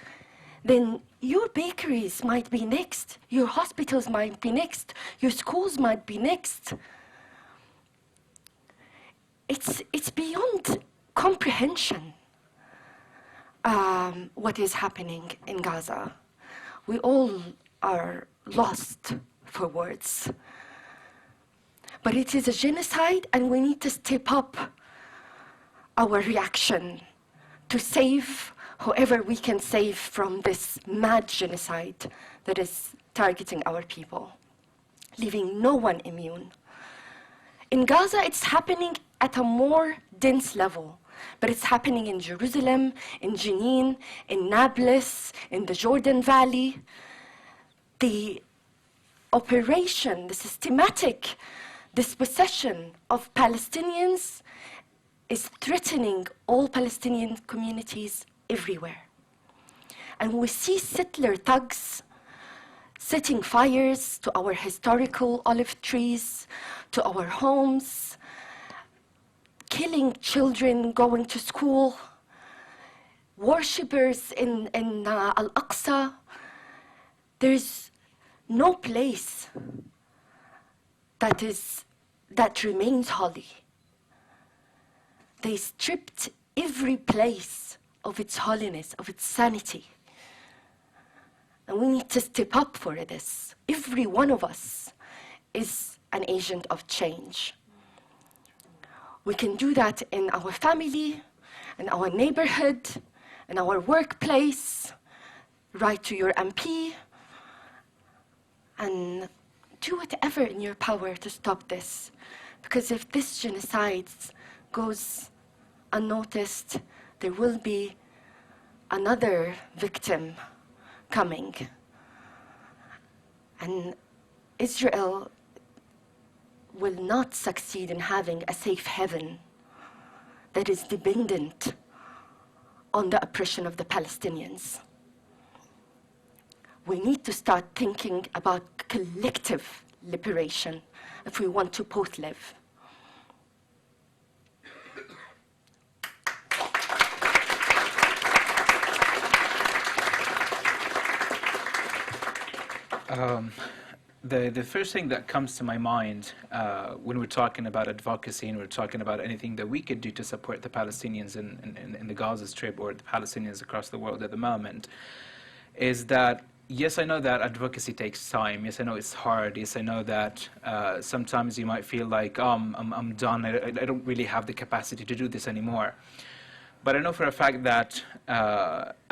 S3: then your bakeries might be next, your hospitals might be next, your schools might be next. It's beyond comprehension what is happening in Gaza. We all are lost for words. But it is a genocide, and we need to step up our reaction to save whoever we can save from this mad genocide that is targeting our people, leaving no one immune. In Gaza, it's happening at a more dense level, but it's happening in Jerusalem, in Jenin, in Nablus, in the Jordan Valley. The operation, the systematic dispossession of Palestinians is threatening all Palestinian communities everywhere. And we see settler thugs setting fires to our historical olive trees, to our homes, killing children going to school, worshippers in Al-Aqsa. There's no place that remains holy. They stripped every place of its holiness, of its sanity. And we need to step up for this. Every one of us is an agent of change. We can do that in our family, in our neighborhood, in our workplace. Write to your MP, and do whatever in your power to stop this. Because if this genocide goes unnoticed, there will be another victim coming. And Israel will not succeed in having a safe heaven that is dependent on the oppression of the Palestinians. We need to start thinking about collective liberation if we want to both live.
S5: The first thing that comes to my mind when we're talking about advocacy and we're talking about anything that we could do to support the Palestinians in the Gaza Strip or the Palestinians across the world at the moment is that, yes, I know that advocacy takes time. Yes, I know it's hard. Yes, I know that sometimes you might feel like, oh, I'm done. I don't really have the capacity to do this anymore. But I know for a fact that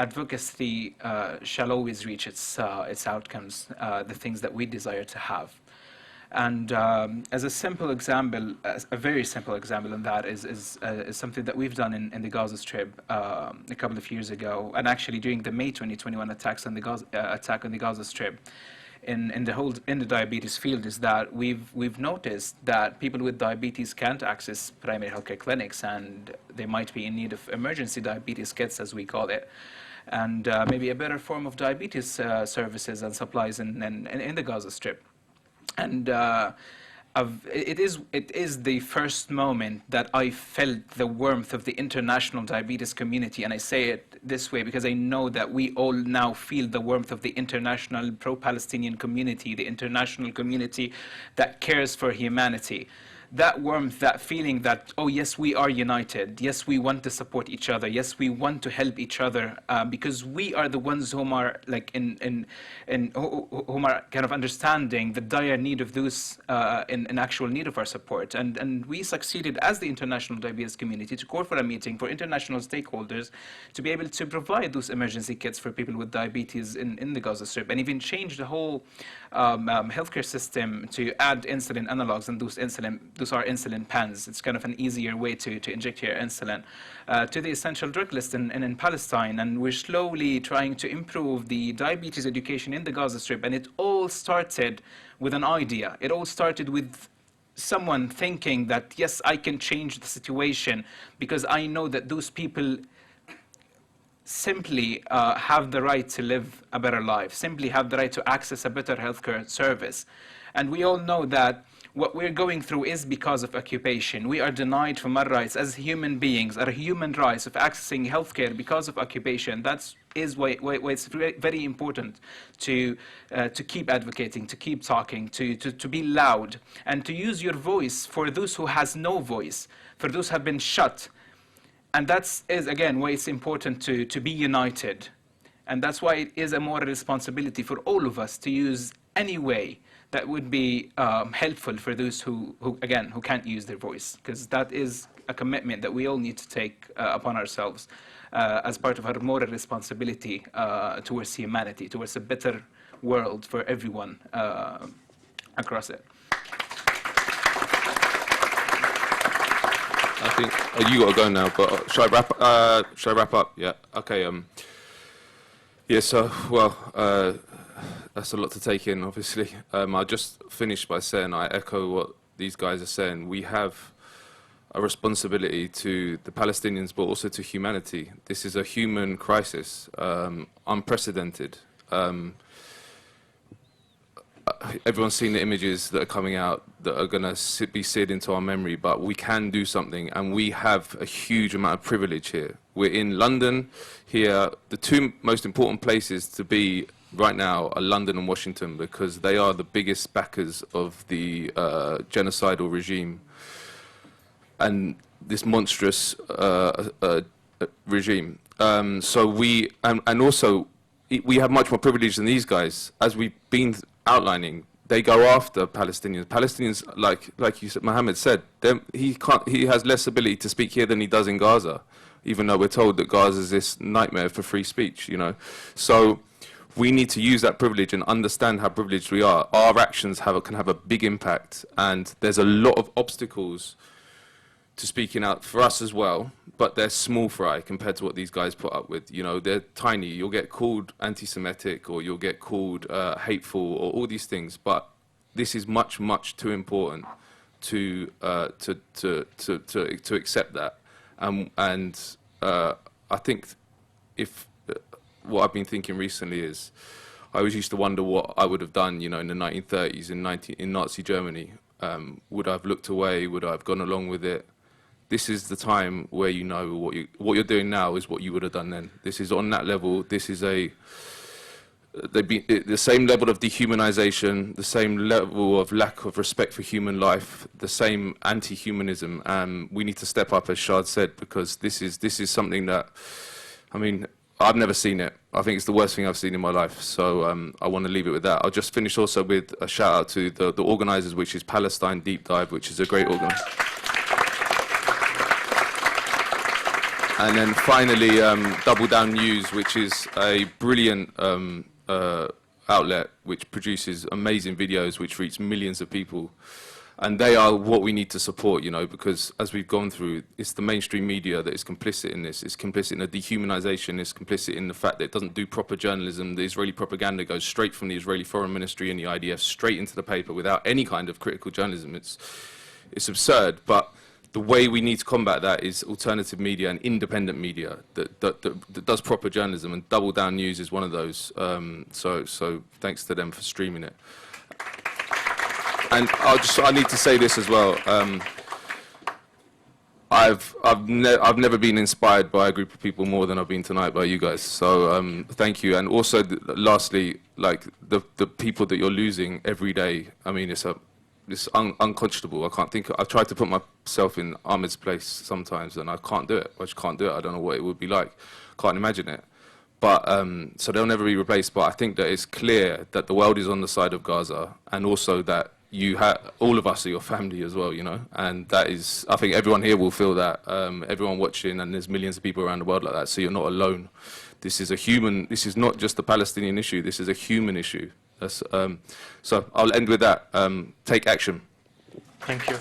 S5: advocacy shall always reach its outcomes, the things that we desire to have. And as a simple example, a very simple example in that is something that we've done in the Gaza Strip a couple of years ago, and actually during the May 2021 attack on the Gaza Strip. In the diabetes field is that we've noticed that people with diabetes can't access primary healthcare clinics, and they might be in need of emergency diabetes kits, as we call it, and maybe a better form of diabetes services and supplies in the Gaza Strip. And it is the first moment that I felt the warmth of the international diabetes community, and I say it this way because I know that we all now feel the warmth of the international pro-Palestinian community, the international community that cares for humanity. That warmth, that feeling that, oh yes, we are united. Yes, we want to support each other. Yes, we want to help each other because we are the ones whom are like whom are kind of understanding the dire need of those in actual need of our support. And we succeeded as the international diabetes community to call for a meeting for international stakeholders to be able to provide those emergency kits for people with diabetes in the Gaza Strip, and even change the whole healthcare system to add insulin analogs, and those are insulin pens. It's kind of an easier way to inject your insulin to the essential drug list in Palestine. And we're slowly trying to improve the diabetes education in the Gaza Strip. And it all started with an idea. It all started with someone thinking that, yes, I can change the situation because I know that those people simply have the right to live a better life, simply have the right to access a better healthcare service. And we all know that what we're going through is because of occupation. We are denied from our rights as human beings, our human rights of accessing healthcare because of occupation. That is why it's very important to keep advocating, to keep talking, to be loud, and to use your voice for those who has no voice, for those who have been shut. And that is, again, why it's important to be united. And that's why it is a moral responsibility for all of us to use any way that would be helpful for those who can't use their voice, because that is a commitment that we all need to take upon ourselves as part of our moral responsibility towards humanity, towards a better world for everyone across it.
S1: I think you got to go now, but should I wrap up? Yeah. Okay. Yeah. So that's a lot to take in, obviously. I'll just finish by saying I echo what these guys are saying. We have a responsibility to the Palestinians, but also to humanity. This is a human crisis, unprecedented. Everyone's seen the images that are coming out that are going to be seared into our memory, but we can do something, and we have a huge amount of privilege here. We're in London here. The two most important places to be right now are London and Washington, because they are the biggest backers of the genocidal regime and this monstrous regime. So we, and also, we have much more privilege than these guys. As we've been outlining, they go after Palestinians. Palestinians, like you said, Mohammed said, he has less ability to speak here than he does in Gaza, even though we're told that Gaza is this nightmare for free speech, you know. So we need to use that privilege and understand how privileged we are. Our actions can have a big impact, and there's a lot of obstacles to speaking out for us as well, but they're small fry compared to what these guys put up with. You know, they're tiny. You'll get called anti-Semitic, or you'll get called hateful, or all these things. But this is much, much too important to accept that. And I think if what I've been thinking recently is, I always used to wonder what I would have done, you know, in the 1930s in Nazi Germany. Would I have looked away? Would I have gone along with it? This is the time where you know what you're doing now is what you would have done then. This is on that level. This is the same level of dehumanization, the same level of lack of respect for human life, the same anti-humanism. And we need to step up, as Shahd said, because this is something that, I mean, I've never seen it. I think it's the worst thing I've seen in my life. So I want to leave it with that. I'll just finish also with a shout out to the organizers, which is Palestine Deep Dive, which is a great organization. And then finally, Double Down News, which is a brilliant outlet which produces amazing videos which reach millions of people. And they are what we need to support, you know, because as we've gone through, it's the mainstream media that is complicit in this. It's complicit in the dehumanization. It's complicit in the fact that it doesn't do proper journalism. The Israeli propaganda goes straight from the Israeli Foreign Ministry and the IDF straight into the paper without any kind of critical journalism. It's absurd, but the way we need to combat that is alternative media and independent media that does proper journalism, and Double Down News is one of those. So thanks to them for streaming it. And I need to say this as well. I've never been inspired by a group of people more than I've been tonight by you guys. So thank you. And also, lastly, like the people that you're losing every day. I mean, it's unconscionable. I can't think. I've tried to put myself in Ahmed's place sometimes, and I can't do it. I just can't do it. I don't know what it would be like. Can't imagine it. But so they'll never be replaced. But I think that it's clear that the world is on the side of Gaza, and also that all of us are your family as well, you know, and that is, I think everyone here will feel that, everyone watching, and there's millions of people around the world like that, so you're not alone. This is not just a Palestinian issue, this is a human issue. So I'll end with that. Take action.
S2: Thank you.